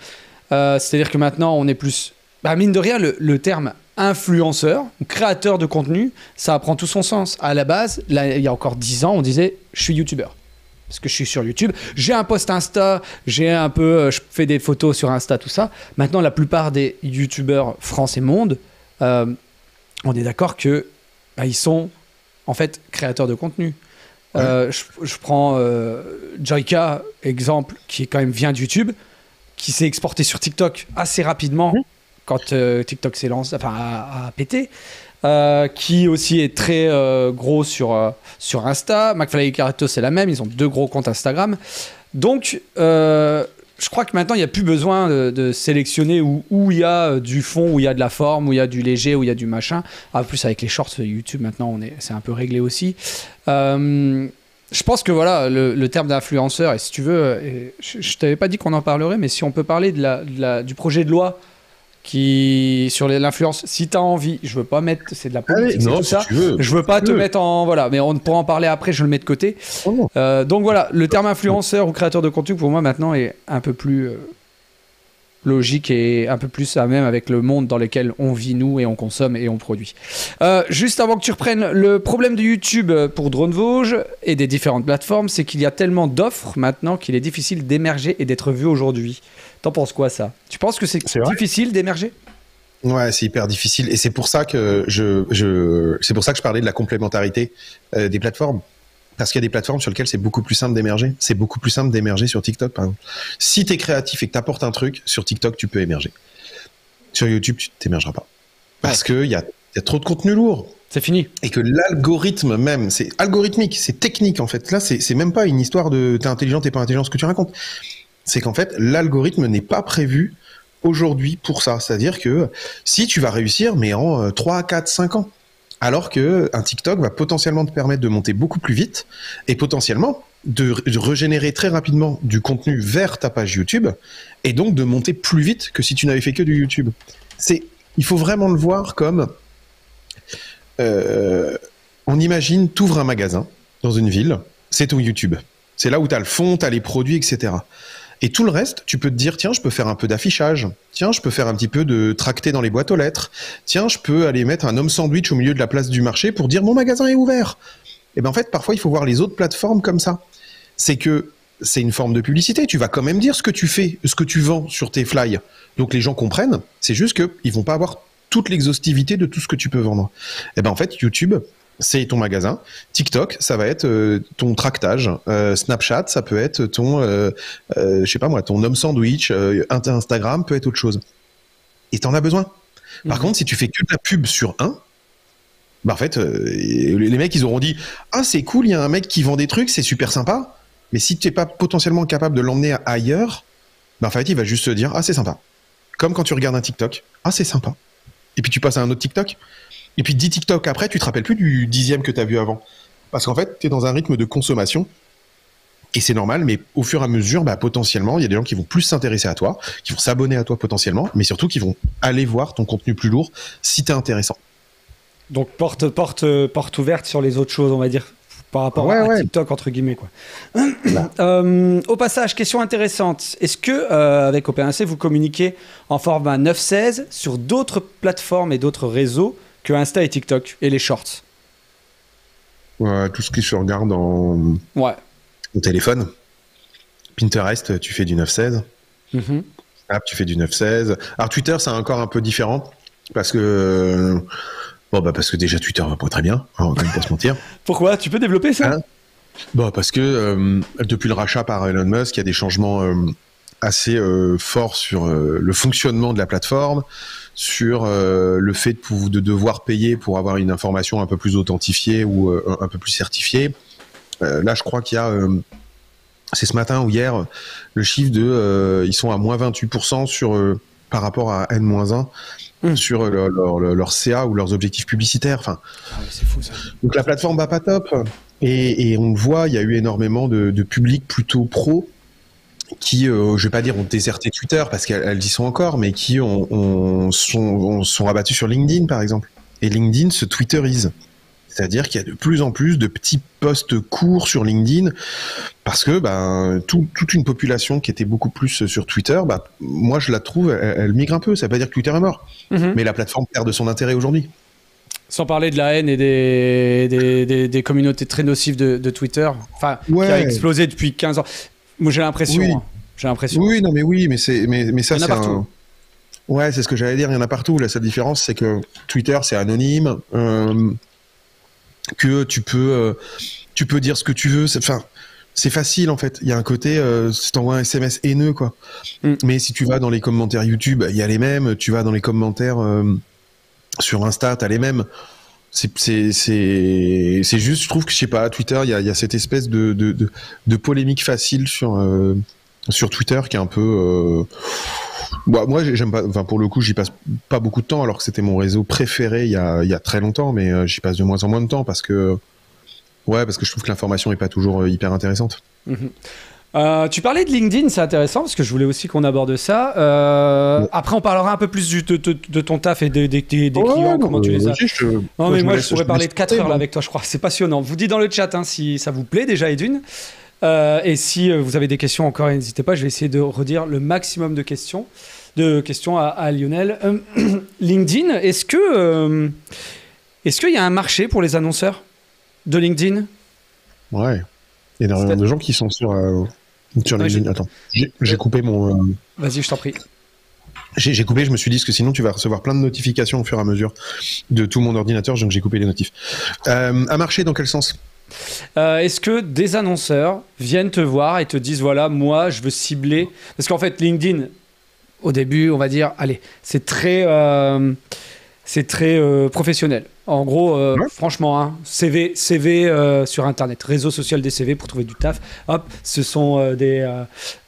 C'est-à-dire que maintenant, on est plus... Bah, mine de rien, le terme influenceur, créateur de contenu, ça prend tout son sens. À la base, là, il y a encore 10 ans, on disait « je suis youtubeur ». Parce que je suis sur YouTube, j'ai un post Insta, je fais des photos sur Insta, tout ça. Maintenant, la plupart des youtubeurs France et monde, on est d'accord que ils sont en fait créateurs de contenu. Ouais. Je prends Joyka, exemple, qui quand même vient de YouTube, qui s'est exporté sur TikTok assez rapidement quand TikTok s'est lancé, enfin a pété. Qui aussi est très gros sur Insta. McFly et Carito, c'est la même. Ils ont 2 gros comptes Instagram. Donc, je crois que maintenant, il n'y a plus besoin de sélectionner où il y a du fond, où il y a de la forme, où il y a du léger, où il y a du machin. En plus, avec les shorts YouTube, maintenant, c'est un peu réglé aussi. Je pense que voilà, le terme d'influenceur, et si tu veux, je ne t'avais pas dit qu'on en parlerait, mais si on peut parler du projet de loi sur l'influence, si tu as envie, je veux pas mettre, c'est de la politique, non, tout si ça, tu veux, je veux pas te mettre en, voilà, mais on pourra en parler après, je le mets de côté. Donc voilà, le terme influenceur ou créateur de contenu pour moi maintenant est un peu plus logique et un peu plus à même avec le monde dans lequel on vit nous et on consomme et on produit. Juste avant que tu reprennes, le problème de YouTube pour Drone Vosges et des différentes plateformes, c'est qu'il y a tellement d'offres maintenant qu'il est difficile d'émerger et d'être vu aujourd'hui. T'en penses quoi, ça? Tu penses que c'est difficile d'émerger? Ouais, c'est hyper difficile, et c'est pour ça que c'est pour ça que je parlais de la complémentarité des plateformes. Parce qu'il y a des plateformes sur lesquelles c'est beaucoup plus simple d'émerger. C'est beaucoup plus simple d'émerger sur TikTok, par exemple. Si t'es créatif et que t'apportes un truc, sur TikTok, tu peux émerger. Sur YouTube, tu t'émergeras pas. Parce qu'il y a trop de contenu lourd. C'est fini. Et que l'algorithme même, c'est algorithmique, c'est technique, en fait. Là, c'est même pas une histoire de t'es intelligent, t'es pas intelligent, ce que tu racontes. C'est qu'en fait, l'algorithme n'est pas prévu aujourd'hui pour ça. C'est-à-dire que si tu vas réussir, mais en 3, 4, 5 ans. Alors qu'un TikTok va potentiellement te permettre de monter beaucoup plus vite et potentiellement de régénérer très rapidement du contenu vers ta page YouTube et donc de monter plus vite que si tu n'avais fait que du YouTube. Il faut vraiment le voir comme... on imagine, t'ouvres un magasin dans une ville, c'est ton YouTube. C'est là où tu as le fond, tu as les produits, etc. Et tout le reste, tu peux te dire, tiens, je peux faire un peu d'affichage. Tiens, je peux faire un petit peu de tracté dans les boîtes aux lettres. Tiens, je peux aller mettre un homme sandwich au milieu de la place du marché pour dire, mon magasin est ouvert. Et bien en fait, parfois, il faut voir les autres plateformes comme ça. C'est que c'est une forme de publicité. Tu vas quand même dire ce que tu fais, ce que tu vends sur tes flyers. Donc les gens comprennent. C'est juste qu'ils vont pas avoir toute l'exhaustivité de tout ce que tu peux vendre. Et ben en fait, YouTube, c'est ton magasin. TikTok, ça va être ton tractage. Snapchat, ça peut être ton, je sais pas moi, ton homme sandwich. Instagram peut être autre chose. Et t'en as besoin. Par contre, si tu fais que de la pub sur un, bah en fait, les mecs, ils auront dit « Ah, c'est cool, il y a un mec qui vend des trucs, c'est super sympa. » Mais si tu n'es pas potentiellement capable de l'emmener ailleurs, bah en fait, il va juste se dire « Ah, c'est sympa. » Comme quand tu regardes un TikTok. « Ah, c'est sympa. » Et puis tu passes à un autre TikTok. Et puis 10 TikTok après, tu te rappelles plus du 10e que tu as vu avant. Parce qu'en fait, tu es dans un rythme de consommation. Et c'est normal, mais au fur et à mesure, bah, potentiellement, il y a des gens qui vont plus s'intéresser à toi, qui vont s'abonner à toi potentiellement, mais surtout qui vont aller voir ton contenu plus lourd si tu es intéressant. Donc porte ouverte sur les autres choses, on va dire, par rapport à TikTok, entre guillemets, quoi. Au passage, question intéressante. Est-ce que, avec OP1C, vous communiquez en format 9/16 sur d'autres plateformes et d'autres réseaux que Insta et TikTok et les shorts? Ouais, tout ce qui se regarde en téléphone. Pinterest, tu fais du 9/16. Snap, tu fais du 9/16. Alors Twitter, c'est encore un peu différent parce que parce que déjà Twitter va pas très bien, on va quand même pas se mentir. Pourquoi? Tu peux développer ça? Parce que depuis le rachat par Elon Musk, il y a des changements assez forts sur le fonctionnement de la plateforme, sur le fait de devoir payer pour avoir une information un peu plus authentifiée ou un peu plus certifiée. Là, je crois qu'il y a, c'est ce matin ou hier, le chiffre de, ils sont à moins 28% par rapport à N-1 sur leur CA ou leurs objectifs publicitaires. Enfin, c'est fou ça. donc la plateforme va pas top. Et on le voit, il y a eu énormément de publics plutôt pro qui, je vais pas dire ont déserté Twitter parce qu'elles y sont encore, mais qui sont rabattus sur LinkedIn par exemple. Et LinkedIn se twitterise. C'est-à-dire qu'il y a de plus en plus de petits posts courts sur LinkedIn parce que toute une population qui était beaucoup plus sur Twitter, moi je la trouve, elle migre un peu. Ça veut pas dire que Twitter est mort, mais la plateforme perd de son intérêt aujourd'hui. Sans parler de la haine et des communautés très nocives de Twitter, qui a explosé depuis 15 ans. Moi j'ai l'impression. Oui. J'ai l'impression. Oui, non, mais ça il y en a partout. Ouais, c'est ce que j'allais dire. Il y en a partout. La seule différence, c'est que Twitter, c'est anonyme. Que tu peux dire ce que tu veux. C'est facile en fait. Il y a un côté, si t'envoies un SMS haineux quoi. Mais si tu vas dans les commentaires YouTube, il y a les mêmes. Tu vas dans les commentaires sur Insta, t'as les mêmes. C'est juste, je trouve que je sais pas, Twitter, il y a cette espèce de polémique facile sur Twitter qui est un peu. Moi, j'aime pas. Enfin, pour le coup, j'y passe pas beaucoup de temps, alors que c'était mon réseau préféré il y a très longtemps, mais j'y passe de moins en moins de temps parce que je trouve que l'information est pas toujours hyper intéressante. Tu parlais de LinkedIn, c'est intéressant parce que je voulais aussi qu'on aborde ça. Après, on parlera un peu plus de ton taf et des clients, comment tu les as. Non, mais moi, je pourrais parler de 4 heures là avec toi, je crois. C'est passionnant. Vous dites dans le chat si ça vous plaît déjà, et d'une. Et si vous avez des questions encore, n'hésitez pas. Je vais essayer de redire le maximum de questions à Lionel. LinkedIn, est-ce qu'il y a un marché pour les annonceurs de LinkedIn? Ouais. Il y a énormément de gens qui sont sur LinkedIn. Attends, j'ai coupé mon. Vas-y, je t'en prie. J'ai coupé, je me suis dit que sinon tu vas recevoir plein de notifications au fur et à mesure de tout mon ordinateur, donc j'ai coupé les notifs. Un marché dans quel sens? Est-ce que des annonceurs viennent te voir et te disent voilà, moi je veux cibler, parce qu'en fait LinkedIn au début on va dire allez c'est très professionnel en gros, franchement CV sur internet, réseau social des CV pour trouver du taf, hop, ce sont des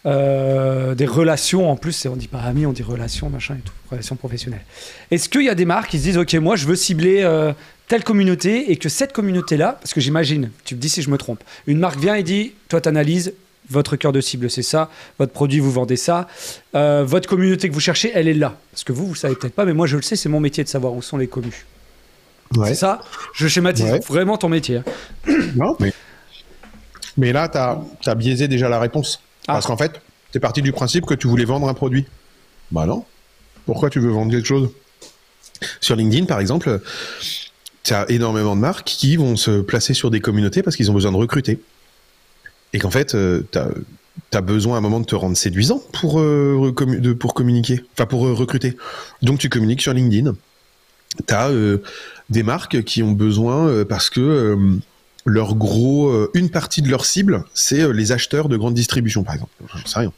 relations en plus, on dit pas amis, on dit relations machin et tout, relations professionnelles. Est-ce qu'il y a des marques qui se disent ok, moi je veux cibler telle communauté, et que cette communauté-là, parce que j'imagine, tu me dis si je me trompe, une marque vient et dit, toi t'analyses, votre cœur de cible c'est ça, votre produit vous vendez ça, votre communauté que vous cherchez, elle est là. Parce que vous le savez peut-être pas, mais moi je le sais, c'est mon métier de savoir où sont les commus. Ouais. C'est ça? Je schématise vraiment ton métier. Non, mais là t'as biaisé déjà la réponse. Parce qu'en fait, t'es parti du principe que tu voulais vendre un produit. Bah non. Pourquoi tu veux vendre quelque chose? Sur LinkedIn par exemple, il y a énormément de marques qui vont se placer sur des communautés parce qu'ils ont besoin de recruter. Et qu'en fait, t'as besoin à un moment de te rendre séduisant pour communiquer, enfin pour recruter. Donc tu communiques sur LinkedIn. T'as des marques qui ont besoin parce que une partie de leur cible, c'est les acheteurs de grande distribution, par exemple. J'en sais rien.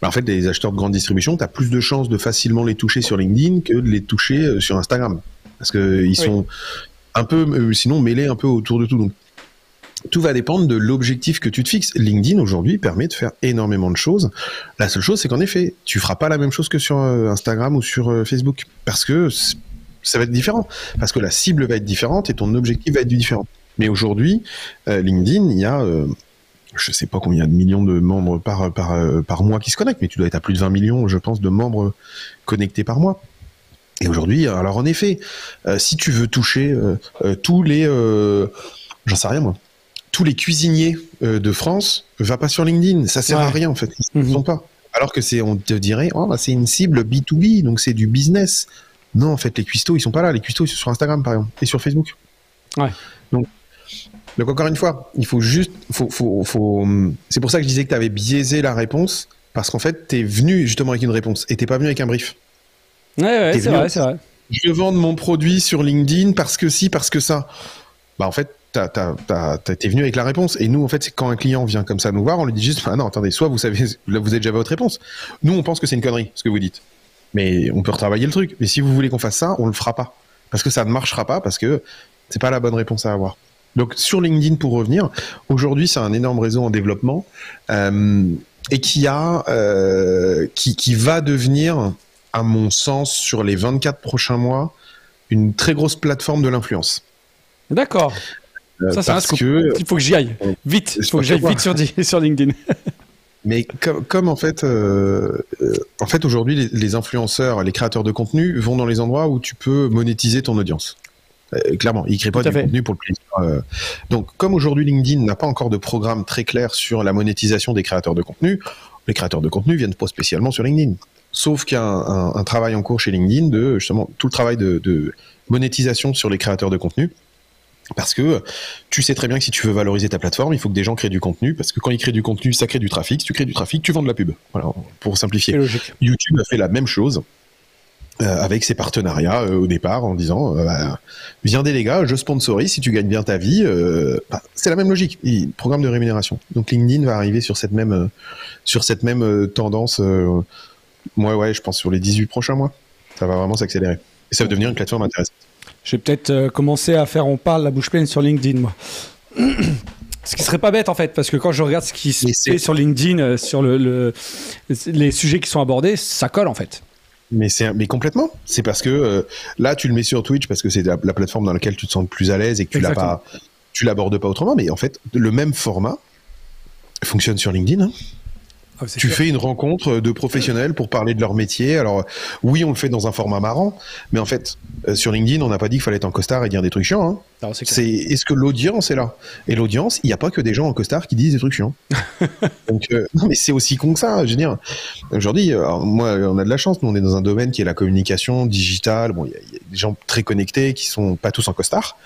En fait, les acheteurs de grande distribution, t'as plus de chances de facilement les toucher sur LinkedIn que de les toucher sur Instagram. Parce qu'ils sont un peu, sinon mêlés un peu autour de tout. Donc, tout va dépendre de l'objectif que tu te fixes. LinkedIn, aujourd'hui, permet de faire énormément de choses. La seule chose, c'est qu'en effet, tu feras pas la même chose que sur Instagram ou sur Facebook. Parce que ça va être différent. Parce que la cible va être différente et ton objectif va être différent. Mais aujourd'hui, LinkedIn, il y a... je sais pas combien de millions de membres par mois qui se connectent, mais tu dois être à plus de 20 millions, je pense, de membres connectés par mois. Et aujourd'hui, alors en effet, si tu veux toucher tous les, j'en sais rien moi, tous les cuisiniers de France, va pas sur LinkedIn, ça sert à rien en fait, ils ne sont pas. Alors que on te dirait, c'est une cible B2B, donc c'est du business. Non, en fait, les cuistots, ils sont pas là. Les cuistots, ils sont sur Instagram par exemple et sur Facebook. Ouais. Donc encore une fois, il faut juste, c'est pour ça que je disais que tu avais biaisé la réponse, parce qu'en fait, t'es venu justement avec une réponse et t'es pas venu avec un brief. Ouais, c'est vrai. Je veux vendre mon produit sur LinkedIn parce que si, parce que ça. Bah en fait, t'es venu avec la réponse. Et nous, en fait, c'est quand un client vient comme ça nous voir, on lui dit juste, non, attendez, soit vous savez, là, vous avez déjà votre réponse. Nous, on pense que c'est une connerie, ce que vous dites. Mais on peut retravailler le truc. Mais si vous voulez qu'on fasse ça, on le fera pas. Parce que ça ne marchera pas, parce que c'est pas la bonne réponse à avoir. Donc sur LinkedIn, pour revenir, aujourd'hui c'est un énorme réseau en développement et qui va devenir à mon sens, sur les 24 prochains mois, une très grosse plateforme de l'influence. D'accord. Ça, c'est un scoop. Il faut que j'y aille. Vite. Il faut que j'aille vite sur LinkedIn. Mais comme en fait aujourd'hui, les influenceurs, les créateurs de contenu vont dans les endroits où tu peux monétiser ton audience. Clairement, ils ne créent pas du contenu pour le plaisir. Donc, comme aujourd'hui LinkedIn n'a pas encore de programme très clair sur la monétisation des créateurs de contenu, les créateurs de contenu viennent pas spécialement sur LinkedIn. Sauf qu'il y a un travail en cours chez LinkedIn de justement tout le travail de monétisation sur les créateurs de contenu. Parce que tu sais très bien que si tu veux valoriser ta plateforme, il faut que des gens créent du contenu, parce que quand ils créent du contenu, ça crée du trafic. Si tu crées du trafic, tu vends de la pub. Voilà, pour simplifier. C'est logique. YouTube a fait la même chose avec ses partenariats au départ, en disant viendez les gars, je sponsorise, si tu gagnes bien ta vie. C'est la même logique, programme de rémunération. Donc LinkedIn va arriver sur cette même tendance. Ouais, je pense sur les 18 prochains mois. Ça va vraiment s'accélérer. Et ça va devenir une plateforme intéressante. Je vais peut-être commencer à faire On parle la bouche pleine sur LinkedIn, moi. Ce qui serait pas bête, en fait, parce que quand je regarde ce qui se fait sur LinkedIn, sur les sujets qui sont abordés, ça colle, en fait. Mais complètement. C'est parce que là, tu le mets sur Twitch parce que c'est la plateforme dans laquelle tu te sens le plus à l'aise et que tu l'abordes pas autrement. Mais en fait, le même format fonctionne sur LinkedIn, hein. Tu fais une rencontre de professionnels pour parler de leur métier. Alors, oui, on le fait dans un format marrant, mais en fait, sur LinkedIn, on n'a pas dit qu'il fallait être en costard et dire des trucs chiants. Hein. Alors, est-ce que l'audience est là? Et l'audience, il n'y a pas que des gens en costard qui disent des trucs chiants. Donc, non, mais c'est aussi con que ça. Je veux dire, aujourd'hui, moi, on a de la chance. Nous, on est dans un domaine qui est la communication digitale. Bon, il y a des gens très connectés qui sont pas tous en costard.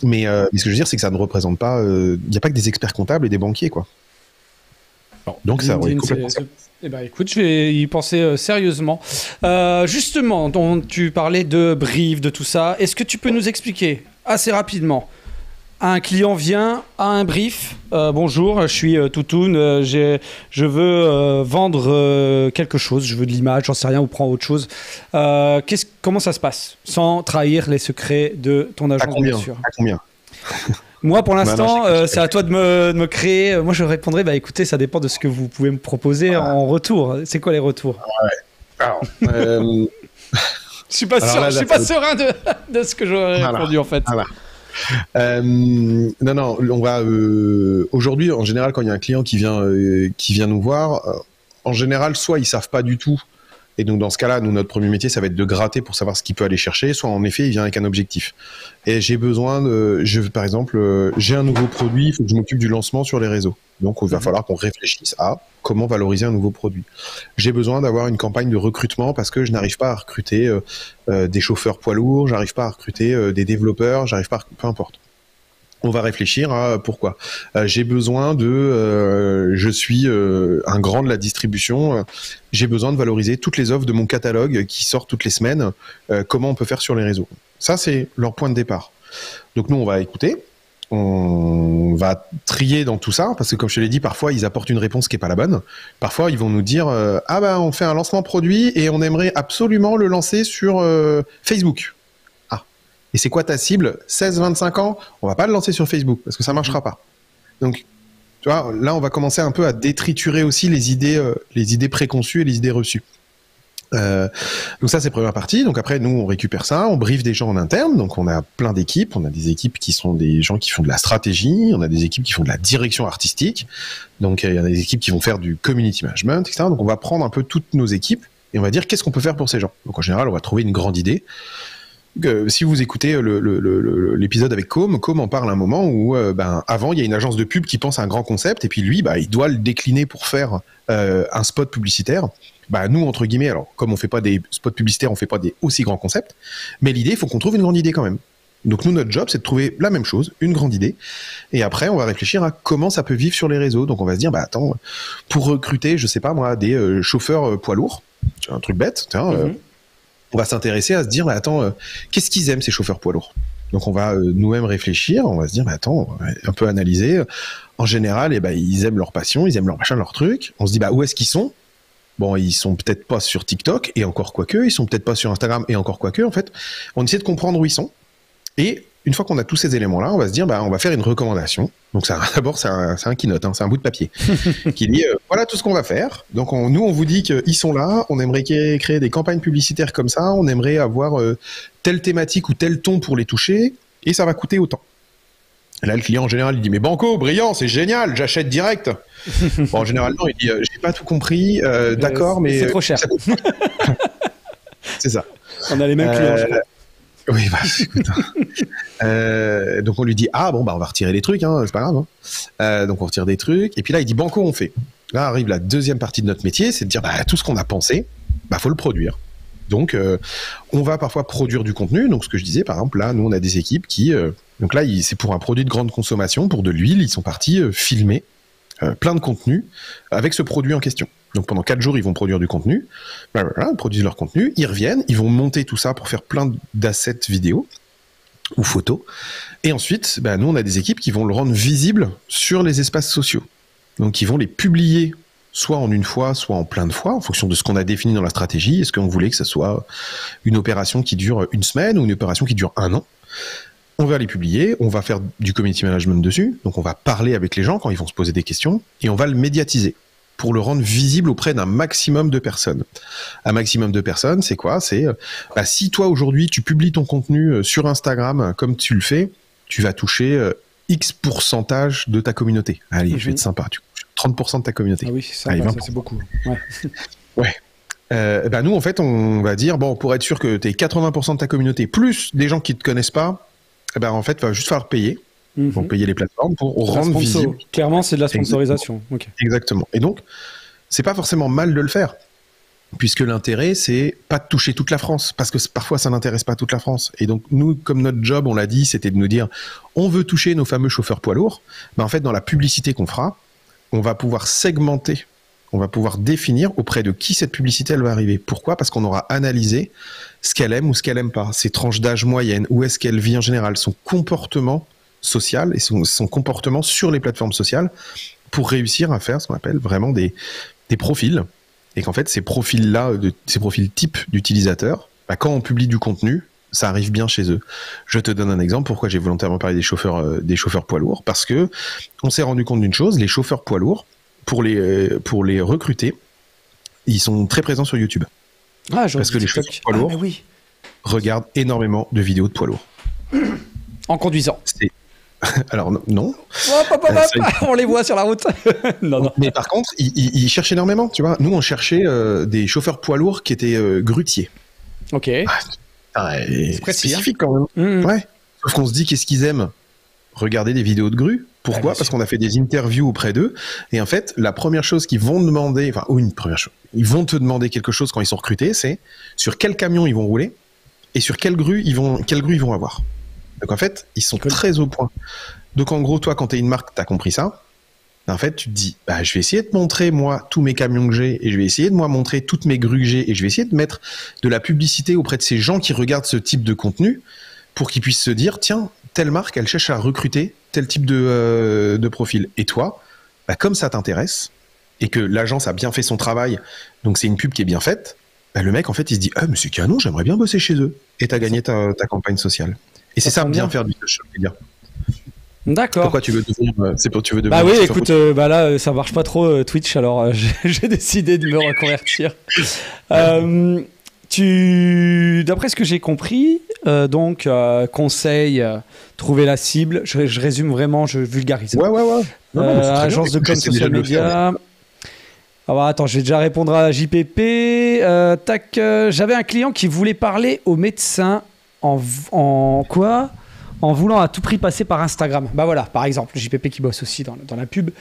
Mais ce que je veux dire, c'est que ça ne représente pas. Il n'y a pas que des experts comptables et des banquiers, quoi. Donc ça, oui, complètement. Eh ben, écoute, je vais y penser sérieusement. Justement, tu parlais de brief, de tout ça. Est-ce que tu peux nous expliquer assez rapidement? Un client vient à un brief. Bonjour, je suis Toutoun. Je veux vendre quelque chose. Je veux de l'image, j'en sais rien, ou prends autre chose. Comment ça se passe? Sans trahir les secrets de ton agence, bien sûr. À combien? Moi, pour l'instant, c'est à toi de me créer. Moi, je répondrai, écoutez, ça dépend de ce que vous pouvez me proposer en retour. C'est quoi les retours? Alors, je suis pas serein de ce que j'aurais répondu, en fait. Non, on va... aujourd'hui, en général, quand il y a un client qui vient nous voir, en général, soit ils savent pas du tout. Et donc, dans ce cas-là, nous, notre premier métier, ça va être de gratter pour savoir ce qu'il peut aller chercher. Soit, en effet, il vient avec un objectif. Et j'ai besoin par exemple, j'ai un nouveau produit, il faut que je m'occupe du lancement sur les réseaux. Donc, il va falloir qu'on réfléchisse à comment valoriser un nouveau produit. J'ai besoin d'avoir une campagne de recrutement parce que je n'arrive pas à recruter des chauffeurs poids lourds, j'arrive pas à recruter des développeurs, peu importe. On va réfléchir à pourquoi. J'ai besoin je suis un grand de la distribution, j'ai besoin de valoriser toutes les offres de mon catalogue qui sortent toutes les semaines, comment on peut faire sur les réseaux. Ça, c'est leur point de départ. Donc nous, on va écouter, on va trier dans tout ça, parce que comme je te l'ai dit, parfois, ils apportent une réponse qui n'est pas la bonne. Parfois, ils vont nous dire on fait un lancement produit et on aimerait absolument le lancer sur Facebook. Et c'est quoi ta cible? 16-25 ans? On va pas le lancer sur Facebook parce que ça marchera pas. Donc, tu vois, là, on va commencer un peu à détriturer aussi les idées préconçues et les idées reçues. Donc ça, c'est la première partie. Donc après, nous, on récupère ça, on briefe des gens en interne. Donc on a plein d'équipes. On a des équipes qui sont des gens qui font de la stratégie. On a des équipes qui font de la direction artistique. Donc il y a des équipes qui vont faire du community management, etc. Donc on va prendre un peu toutes nos équipes et on va dire qu'est-ce qu'on peut faire pour ces gens. Donc en général, on va trouver une grande idée. Si vous écoutez l'épisode avec Com en parle à un moment où avant il y a une agence de pub qui pense à un grand concept et puis lui il doit le décliner pour faire un spot publicitaire. Nous entre guillemets, alors comme on fait pas des spots publicitaires, on fait pas des aussi grands concepts, mais l'idée il faut qu'on trouve une grande idée quand même. Donc nous notre job c'est de trouver la même chose, une grande idée, et après on va réfléchir à comment ça peut vivre sur les réseaux. Donc on va se dire pour recruter je sais pas moi des chauffeurs poids lourds, un truc bête, on va s'intéresser à se dire, qu'est-ce qu'ils aiment ces chauffeurs poids lourds? Donc on va nous-mêmes réfléchir, on va se dire, un peu analyser. En général, ils aiment leur passion, ils aiment leur machin, leur truc. On se dit, où est-ce qu'ils sont? Bon, ils sont peut-être pas sur TikTok, et encore quoique, ils sont peut-être pas sur Instagram, et encore quoique, en fait. On essaie de comprendre où ils sont. Et une fois qu'on a tous ces éléments-là, on va se dire, on va faire une recommandation. Donc d'abord, c'est un keynote, hein, c'est un bout de papier qui dit, voilà tout ce qu'on va faire. Donc nous, on vous dit qu'ils sont là, on aimerait créer des campagnes publicitaires comme ça, on aimerait avoir telle thématique ou tel ton pour les toucher, et ça va coûter autant. Là, le client, en général, il dit, mais banco, brillant, c'est génial, j'achète direct. Bon, en général, non, il dit, j'ai pas tout compris, d'accord, mais... C'est trop cher. C'est ça. On a les mêmes clients, je crois. Oui, écoute. Donc on lui dit, on va retirer les trucs, hein, c'est pas grave. Hein. Donc on retire des trucs, et puis là, il dit, banco, on fait. Là arrive la deuxième partie de notre métier, c'est de dire, tout ce qu'on a pensé, faut le produire. Donc, on va parfois produire du contenu. Donc, ce que je disais, par exemple, là, nous, on a des équipes qui... donc là, c'est pour un produit de grande consommation, pour de l'huile. Ils sont partis filmer plein de contenu avec ce produit en question. Donc, pendant 4 jours, ils vont produire du contenu. Ils produisent leur contenu. Ils reviennent. Ils vont monter tout ça pour faire plein d'assets vidéo ou photos. Et ensuite, nous, on a des équipes qui vont le rendre visible sur les espaces sociaux. Donc, ils vont les publier soit en une fois, soit en plein de fois, en fonction de ce qu'on a défini dans la stratégie. Est-ce qu'on voulait que ce soit une opération qui dure une semaine ou une opération qui dure 1 an? On va les publier, on va faire du community management dessus, donc on va parler avec les gens quand ils vont se poser des questions, et on va le médiatiser pour le rendre visible auprès d'un maximum de personnes. Un maximum de personnes, c'est quoi? C'est si toi aujourd'hui tu publies ton contenu sur Instagram comme tu le fais, tu vas toucher X pourcentage de ta communauté. Allez, je vais être sympa, 30% de ta communauté. Ah oui, ça c'est beaucoup. Ouais. Ouais. Nous, en fait, on va dire, pour être sûr que tu aies 80% de ta communauté, plus des gens qui ne te connaissent pas, en fait, il va juste falloir payer. Vont payer les plateformes pour rendre visible. Clairement, c'est de la sponsorisation. Okay. Exactement. Et donc, c'est pas forcément mal de le faire, puisque l'intérêt, c'est pas de toucher toute la France, parce que parfois, ça n'intéresse pas toute la France. Et donc, nous, comme notre job, on l'a dit, c'était de nous dire, on veut toucher nos fameux chauffeurs poids lourds. En fait, dans la publicité qu'on fera, on va pouvoir segmenter, on va pouvoir définir auprès de qui cette publicité elle va arriver. Pourquoi? Parce qu'on aura analysé ce qu'elle aime ou ce qu'elle aime pas, ses tranches d'âge moyennes, où est-ce qu'elle vit en général, son comportement social et son comportement sur les plateformes sociales, pour réussir à faire ce qu'on appelle vraiment des profils. Et qu'en fait, ces profils-là, ces profils type d'utilisateurs, quand on publie du contenu, ça arrive bien chez eux. Je te donne un exemple. Pourquoi j'ai volontairement parlé des chauffeurs poids lourds? Parce que on s'est rendu compte d'une chose, les chauffeurs poids lourds, pour les recruter, ils sont très présents sur YouTube. Parce que les chauffeurs poids lourds regardent énormément de vidéos de poids lourds. En conduisant. Alors non. On les voit sur la route. non. Mais par contre, ils cherchent énormément. Tu vois, nous on cherchait des chauffeurs poids lourds qui étaient grutiers. Ok. C'est spécifique quand même. Ouais. Sauf qu'on se dit qu'est-ce qu'ils aiment? Regarder des vidéos de grues. Pourquoi? Parce qu'on a fait des interviews auprès d'eux. Et en fait, la première chose qu'ils vont demander, ils vont te demander quelque chose quand ils sont recrutés, c'est sur quel camion ils vont rouler et sur quelle grue ils vont avoir. Donc en fait, ils sont très au point. Donc en gros, toi, quand t'es une marque, t'as compris ça. En fait, tu te dis, je vais essayer de montrer, moi, tous mes camions que j'ai, et je vais essayer de, moi, montrer toutes mes grues que j'ai, et je vais essayer de mettre de la publicité auprès de ces gens qui regardent ce type de contenu, pour qu'ils puissent se dire, tiens, telle marque, elle cherche à recruter tel type de profil. Et toi, comme ça t'intéresse, et que l'agence a bien fait son travail, donc c'est une pub qui est bien faite, le mec, en fait, il se dit, mais c'est canon, j'aimerais bien bosser chez eux. Et t'as gagné ta campagne sociale. Et c'est ça, bien faire du social media. D'accord. Pourquoi tu veux devenir Bah oui, écoute, là, ça marche pas trop Twitch, alors j'ai décidé de me reconvertir. D'après ce que j'ai compris, conseil, trouver la cible. Je résume vraiment, je vulgarise. Ouais. Agence de com social media. Alors, attends, je vais déjà répondre à JPP. J'avais un client qui voulait parler au médecin en voulant à tout prix passer par Instagram. Bah voilà, par exemple, JPP qui bosse aussi dans la pub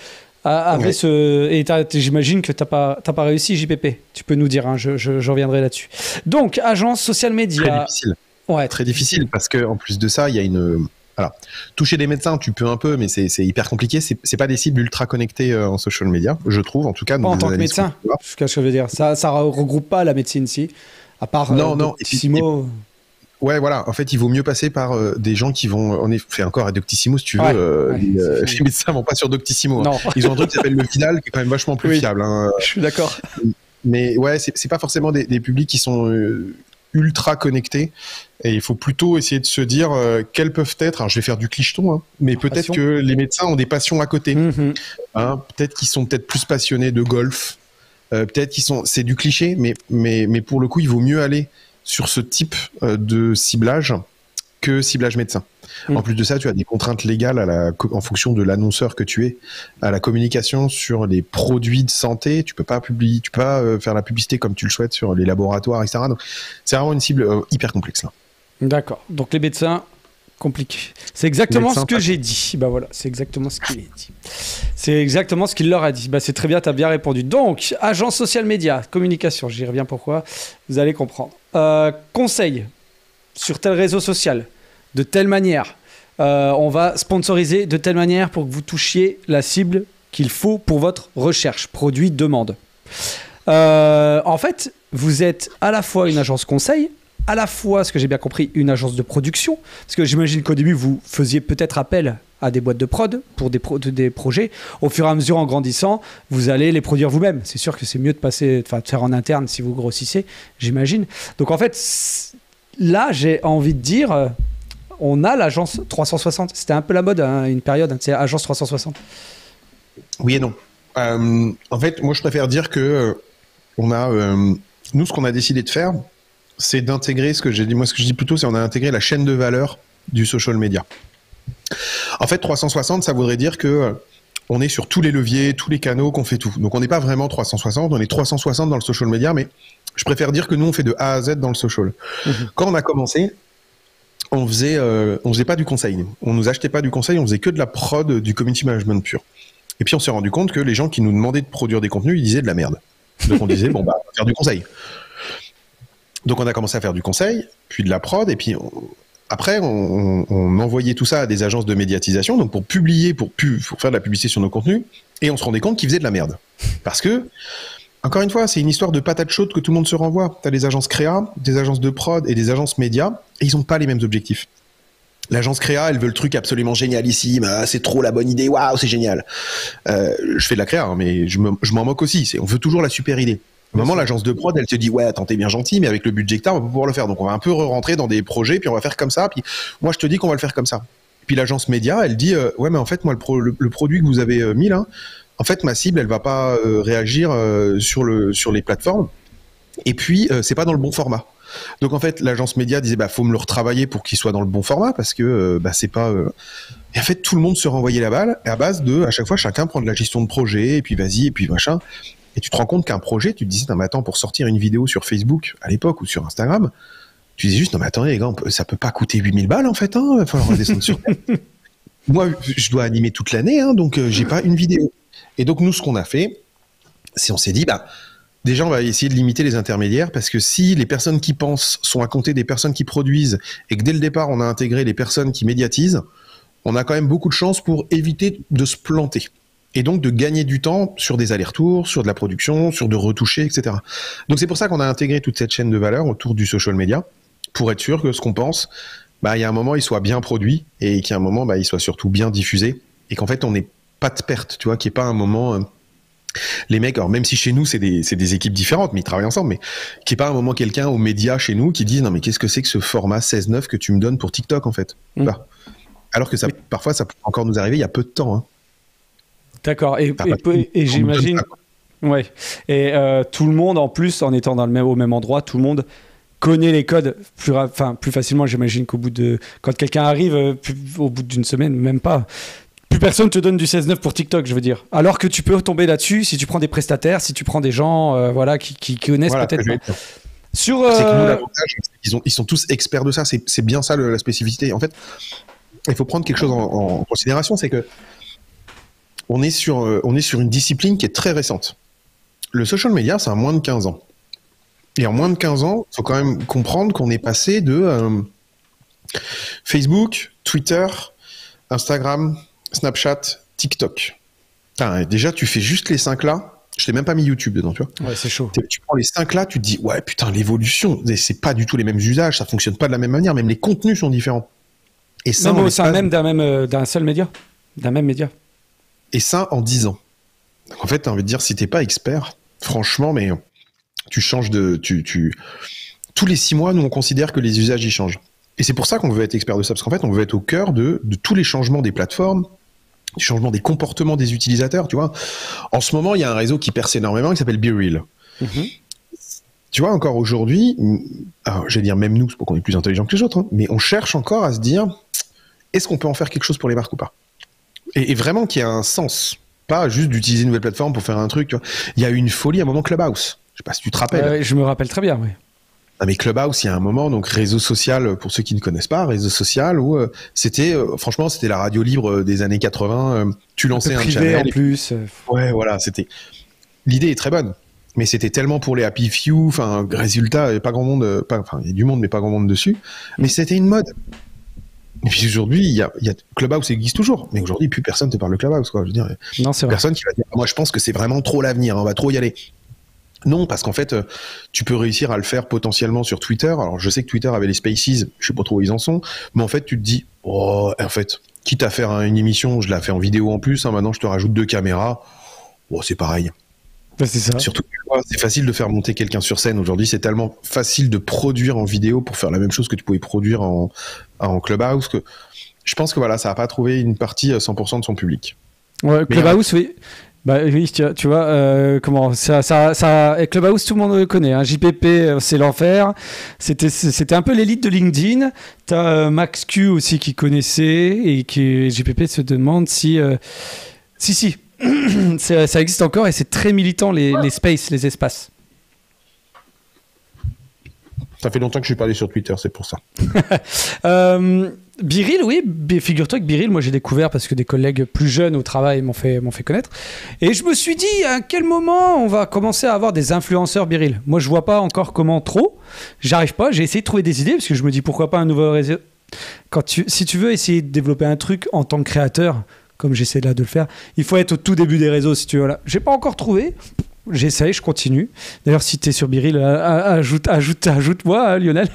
avait et j'imagine que t'as pas réussi, JPP. Tu peux nous dire, hein, je reviendrai là-dessus. Donc, agence social media. Très difficile. Ouais, très difficile parce que en plus de ça, il y a une. Alors, toucher des médecins, tu peux un peu, mais c'est hyper compliqué. C'est pas des cibles ultra connectées en social media, je trouve, en tout cas. Pas en tant que médecin. Ce que je veux dire, ça regroupe pas la médecine, si. À part Doctissimo. Ouais, voilà. En fait, il vaut mieux passer par des gens qui vont, on est fait encore à Doctissimo, si tu veux. Les médecins vont pas sur Doctissimo. Non. Hein. Ils ont un truc qui s'appelle le Vidal, qui est quand même vachement plus fiable. Hein. Je suis d'accord. Mais ouais, c'est pas forcément des publics qui sont ultra connectés. Et il faut plutôt essayer de se dire quelles peuvent être, alors je vais faire du clicheton, hein, mais peut-être que les médecins ont des passions à côté. Hein, peut-être qu'ils sont peut-être plus passionnés de golf. Peut-être qu'ils sont, c'est du cliché, mais pour le coup, il vaut mieux aller sur ce type de ciblage que ciblage médecin. En plus de ça, tu as des contraintes légales en fonction de l'annonceur que tu es, à la communication sur les produits de santé. Tu peux pas faire la publicité comme tu le souhaites sur les laboratoires, etc. Donc, c'est vraiment une cible hyper complexe là. D'accord. Donc les médecins, compliqué. C'est exactement ce que j'ai dit. Bah voilà, c'est exactement ce qu'il a dit. C'est exactement ce qu'il leur a dit. Bah c'est très bien, tu as bien répondu. Donc, agence social média, communication, j'y reviens pourquoi, vous allez comprendre. Conseil sur tel réseau social, de telle manière. On va sponsoriser de telle manière pour que vous touchiez la cible qu'il faut pour votre recherche, produit, demande. En fait, vous êtes à la fois une agence conseil, à la fois, ce que j'ai bien compris, une agence de production. Parce que j'imagine qu'au début, vous faisiez peut-être appel à des boîtes de prod pour des projets. Au fur et à mesure, en grandissant, vous allez les produire vous-même. C'est sûr que c'est mieux de faire en interne si vous grossissez, j'imagine. Donc en fait, là, j'ai envie de dire, on a l'agence 360. C'était un peu la mode, hein, une période, c'est agence 360. Oui et non. En fait, moi, je préfère dire que nous, ce qu'on a décidé de faire, c'est d'intégrer ce que je dis plutôt, c'est on a intégré la chaîne de valeur du social media. En fait, 360, ça voudrait dire que on est sur tous les leviers, tous les canaux, qu'on fait tout. Donc, on n'est pas vraiment 360, on est 360 dans le social media, mais je préfère dire que nous, on fait de A à Z dans le social. Quand on a commencé, on faisait pas du conseil. On nous achetait pas du conseil, on faisait que de la prod, du community management pur. Et puis, on s'est rendu compte que les gens qui nous demandaient de produire des contenus, ils disaient de la merde. Donc, on disait, on va faire du conseil. Donc, on a commencé à faire du conseil, puis de la prod, et puis après, on envoyait tout ça à des agences de médiatisation, donc pour publier, pour faire de la publicité sur nos contenus, et on se rendait compte qu'ils faisaient de la merde. Parce que, encore une fois, c'est une histoire de patate chaude que tout le monde se renvoie. Tu as des agences créa, des agences de prod et des agences médias, et ils n'ont pas les mêmes objectifs. L'agence créa, elle veut le truc absolument génialissime, c'est trop la bonne idée, waouh, c'est génial. Je fais de la créa, hein, mais je m'en moque aussi, on veut toujours la super idée. Au moment, l'agence de prod, elle te dit, ouais, attends, t'es bien gentil, mais avec le budget que t'as, on va pas pouvoir le faire. Donc, on va un peu rentrer dans des projets, puis on va faire comme ça. Puis, moi, je te dis qu'on va le faire comme ça. Puis, l'agence média, elle dit, ouais, mais en fait, moi, le produit que vous avez mis là, en fait, ma cible, elle va pas réagir sur les plateformes. Et puis, c'est pas dans le bon format. Donc, en fait, l'agence média disait, faut me le retravailler pour qu'il soit dans le bon format, parce que, c'est pas. Et en fait, tout le monde se renvoyait la balle, et à base de, à chaque fois, chacun prend de la gestion de projet, et puis vas-y, et puis machin. Et tu te rends compte qu'un projet, tu te disais, non mais attends, pour sortir une vidéo sur Facebook à l'époque ou sur Instagram, tu disais juste, non mais attendez les gars, ça peut pas coûter 8000 balles en fait, hein, il va falloir redescendre sur terre. Moi, je dois animer toute l'année, hein, donc j'ai pas une vidéo. Et donc nous, ce qu'on a fait, c'est on s'est dit, déjà on va essayer de limiter les intermédiaires, parce que si les personnes qui pensent sont à compter des personnes qui produisent, et que dès le départ on a intégré les personnes qui médiatisent, on a quand même beaucoup de chances pour éviter de se planter. Et donc de gagner du temps sur des allers-retours, sur de la production, sur de retoucher, etc. Donc c'est pour ça qu'on a intégré toute cette chaîne de valeur autour du social media, pour être sûr que ce qu'on pense, il y a un moment, il soit bien produit, et qu'il y a un moment, il soit surtout bien diffusé, et qu'en fait, on n'ait pas de perte, tu vois, qu'il n'y ait pas un moment... les mecs, alors même si chez nous, c'est des équipes différentes, mais ils travaillent ensemble, mais qu'il n'y ait pas un moment quelqu'un aux médias chez nous qui dit « Non mais qu'est-ce que c'est que ce format 16:9 que tu me donnes pour TikTok, en fait ?» Alors que parfois, ça peut encore nous arriver il y a peu de temps, hein. D'accord, et j'imagine, ouais. Et tout le monde, en plus, en étant au même endroit, tout le monde connaît les codes plus facilement. J'imagine quand quelqu'un arrive, au bout d'une semaine, même pas, plus personne te donne du 16:9 pour TikTok, je veux dire. Alors que tu peux tomber là-dessus si tu prends des prestataires, si tu prends des gens, qui connaissent peut-être. C'est que nous, l'avantage, ils sont tous experts de ça. C'est bien ça la spécificité. En fait, il faut prendre quelque chose en considération, c'est que on est sur une discipline qui est très récente. Le social media, c'est à moins de 15 ans. Et en moins de 15 ans, il faut quand même comprendre qu'on est passé de Facebook, Twitter, Instagram, Snapchat, TikTok. Déjà, tu fais juste les 5 là. Je t'ai même pas mis YouTube dedans, tu vois. Ouais, c'est chaud. Tu prends les 5 là, tu te dis, ouais, putain, l'évolution, c'est pas du tout les mêmes usages, ça fonctionne pas de la même manière, même les contenus sont différents. Et ça, d'un seul média, d'un même média. Et ça, en 10 ans. Donc en fait, t'as envie de dire, si t'es pas expert, franchement, mais tu changes de... Tu tous les 6 mois, nous, on considère que les usages y changent. Et c'est pour ça qu'on veut être expert de ça, parce qu'en fait, on veut être au cœur de tous les changements des plateformes, du changement des comportements des utilisateurs, tu vois. En ce moment, il y a un réseau qui perce énormément, qui s'appelle BeReal. Tu vois, encore aujourd'hui, alors, je vais dire même nous, c'est pour qu'on est plus intelligents que les autres, hein, mais on cherche encore à se dire, est-ce qu'on peut en faire quelque chose pour les marques ou pas ? Et vraiment qu'il y a un sens, pas juste d'utiliser une nouvelle plateforme pour faire un truc, tu vois. Il y a eu une folie à un moment Clubhouse. Je sais pas si tu te rappelles. Je me rappelle très bien, oui. Ah, mais Clubhouse, il y a un moment, donc réseau social, pour ceux qui ne connaissent pas, réseau social où franchement, c'était la radio libre des années 80. Tu lançais un channel. En plus. Ouais, voilà, l'idée est très bonne. Mais c'était tellement pour les happy few, enfin, résultat, il y a pas grand monde, il y a du monde, mais pas grand monde dessus. Mais c'était une mode. Et puis aujourd'hui, il y a Clubhouse existe toujours. Mais aujourd'hui, plus personne te parle de Clubhouse, quoi. Je veux dire, non, c'est vrai. Personne qui va dire, moi, je pense que c'est vraiment trop l'avenir, on va trop y aller. Non, parce qu'en fait, tu peux réussir à le faire potentiellement sur Twitter. Alors, je sais que Twitter avait les Spaces, je sais pas trop où ils en sont, mais en fait, tu te dis, oh, en fait, quitte à faire une émission, je la fais en vidéo en plus, hein, maintenant je te rajoute 2 caméras, oh, c'est pareil. Ben, c'est ça. Surtout, c'est facile de faire monter quelqu'un sur scène. Aujourd'hui, c'est tellement facile de produire en vidéo pour faire la même chose que tu pouvais produire en Clubhouse que je pense que voilà, ça n'a pas trouvé une partie 100% de son public. Ouais, Clubhouse, oui. Bah oui, tu vois, comment et Clubhouse, tout le monde le connaît. Hein. JPP, c'est l'enfer. C'était un peu l'élite de LinkedIn. T'as Max Q aussi qui connaissait et qui JPP se demande si ça existe encore et c'est très militant les spaces, les espaces. Ça fait longtemps que je suis pas allé sur Twitter, c'est pour ça. BeReal, oui, figure-toi que BeReal, moi j'ai découvert parce que des collègues plus jeunes au travail m'ont fait connaître. Et je me suis dit, à quel moment on va commencer à avoir des influenceurs BeReal ? Moi je vois pas encore comment trop, j'arrive pas, j'ai essayé de trouver des idées parce que je me dis pourquoi pas un nouveau réseau. Si tu veux essayer de développer un truc en tant que créateur, comme j'essaie là de le faire, il faut être au tout début des réseaux si tu veux. Là. J'ai pas encore trouvé. J'essaye, je continue. D'ailleurs, si tu es sur BeReal, ajoute-moi, hein, Lionel.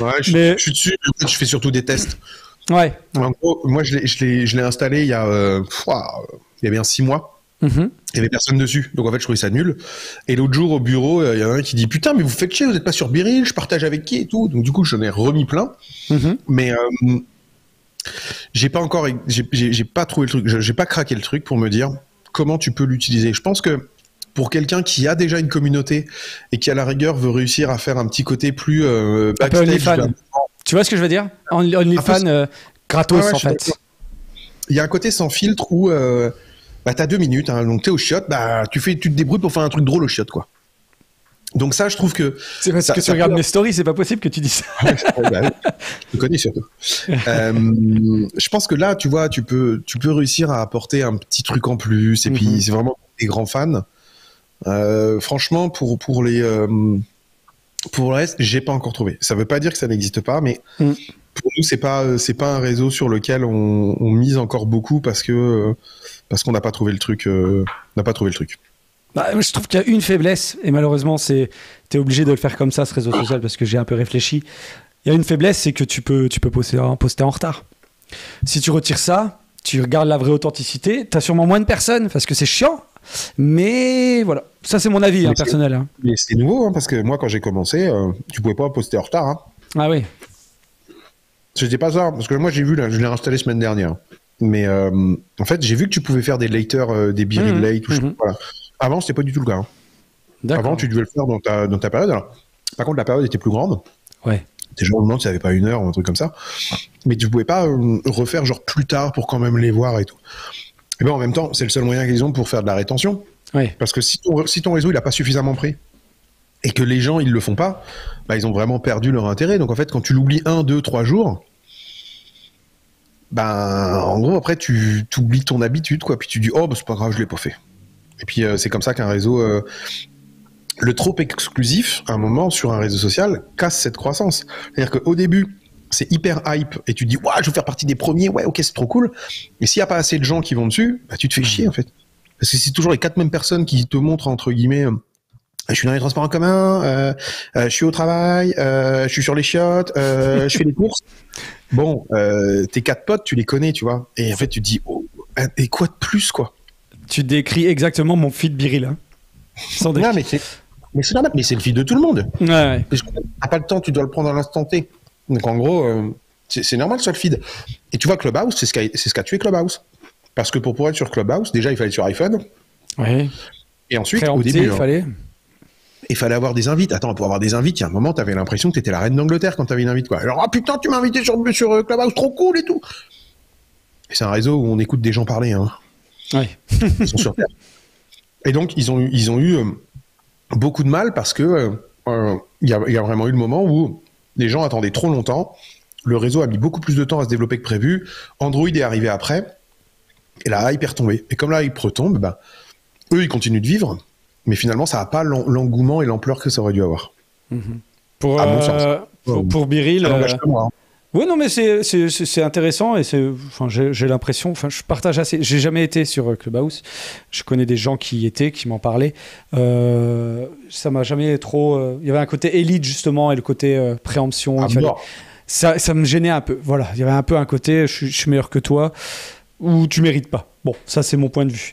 Ouais, je suis dessus. En fait, je fais surtout des tests. Ouais. En gros, moi, je l'ai installé il y a bien 6 mois. Il y avait personne dessus. Donc, en fait, je trouvais ça nul. Et l'autre jour, au bureau, il y en a un qui dit, putain, mais vous faites chier, vous n'êtes pas sur BeReal, je partage avec qui et tout. Donc, du coup, j'en ai remis plein. Mais, j'ai pas trouvé le truc. J'ai pas craqué le truc pour me dire comment tu peux l'utiliser. Je pense que pour quelqu'un qui a déjà une communauté et qui à la rigueur veut réussir à faire un petit côté plus backstage. Tu vois ce que je veux dire ? OnlyFans gratos en fait. Il y a un côté sans filtre où t'as 2 minutes, hein, donc t'es au shot, tu te débrouilles pour faire un truc drôle au shot, quoi. Donc ça, je trouve que... C'est parce que tu regardes mes stories, c'est pas possible que tu dises ça. Je te connais surtout. Je pense que là, tu vois, tu peux réussir à apporter un petit truc en plus, et puis c'est vraiment des grands fans. Franchement, pour le reste, j'ai pas encore trouvé. Ça veut pas dire que ça n'existe pas, mais pour nous, c'est pas un réseau sur lequel on mise encore beaucoup parce qu'on n'a pas trouvé le truc. Je trouve qu'il y a une faiblesse et malheureusement, t'es obligé de le faire comme ça, ce réseau social, parce que j'ai un peu réfléchi. Il y a une faiblesse, c'est que tu peux poster en retard. Si tu retires ça, tu regardes la vraie authenticité, t'as sûrement moins de personnes parce que c'est chiant. Mais voilà, ça c'est mon avis personnel. Hein. Mais c'est nouveau, hein, parce que moi quand j'ai commencé, tu pouvais pas poster en retard. Hein. Ah oui. C'était pas ça, parce que moi j'ai vu, là, je l'ai installé semaine dernière. Mais en fait, j'ai vu que tu pouvais faire des later, des BeReal late, voilà. Avant, c'était pas du tout le cas. Hein. Avant, tu devais le faire dans ta période. Alors, par contre, la période était plus grande. Ouais. Déjà, au moment, tu n'avais pas 1 heure ou un truc comme ça. Mais tu pouvais pas refaire genre plus tard pour quand même les voir et tout. Et bien en même temps, c'est le seul moyen qu'ils ont pour faire de la rétention. Ouais. Parce que si ton réseau il a pas suffisamment pris et que les gens ils le font pas, ils ont vraiment perdu leur intérêt. Donc en fait, quand tu l'oublies 1, 2, 3 jours, en gros après tu oublies ton habitude, quoi. Puis tu dis c'est pas grave, je l'ai pas fait. Et puis c'est comme ça qu'un réseau, le trop exclusif, à un moment sur un réseau social casse cette croissance. C'est-à-dire qu'au début c'est hyper hype et tu dis je veux faire partie des premiers, ouais ok c'est trop cool, mais s'il n'y a pas assez de gens qui vont dessus, tu te fais chier en fait, parce que c'est toujours les 4 mêmes personnes qui te montrent entre guillemets je suis dans les transports en commun, je suis au travail, je suis sur les chiottes, je fais les courses. Bon, tes 4 potes tu les connais, tu vois, et en fait tu te dis et quoi de plus, quoi. Tu décris exactement mon feed BeReal, hein. Sans décrit. Non, mais Mais c'est normal, mais c'est le feed de tout le monde. Ouais. Parce que t'as pas le temps, tu dois le prendre à l'instant T. Donc en gros, c'est normal sur le feed. Et tu vois, Clubhouse, c'est ce qu'a tué Clubhouse. Parce que pour pouvoir être sur Clubhouse, déjà, il fallait être sur iPhone. Ouais. Et ensuite, Préempté, au début, il fallait avoir des invites. Attends, pour avoir des invites, il y a un moment, t'avais l'impression que t'étais la reine d'Angleterre quand t'avais une invite, quoi. Alors, ah putain, tu m'as invité sur Clubhouse, trop cool et tout. Et c'est un réseau où on écoute des gens parler, hein. Ouais. Ils sont sur Terre. Et donc, ils ont eu beaucoup de mal parce que il y a vraiment eu le moment où les gens attendaient trop longtemps. Le réseau a mis beaucoup plus de temps à se développer que prévu. Android est arrivé après. Et la hype est retombée. Et comme la hype retombe, bah, eux, ils continuent de vivre. Mais finalement, ça n'a pas l'engouement et l'ampleur que ça aurait dû avoir. Pour, à mon sens. Pour Biril. Ça n'engage que moi, hein. Oui, non, mais c'est intéressant et j'ai l'impression, je partage assez. J'ai jamais été sur Clubhouse. Je connais des gens qui y étaient, qui m'en parlaient. Ça m'a jamais trop. Il y avait un côté élite justement et le côté préemption. Ça me gênait un peu. Voilà, il y avait un peu un côté je suis meilleur que toi ou tu mérites pas. Bon, ça c'est mon point de vue.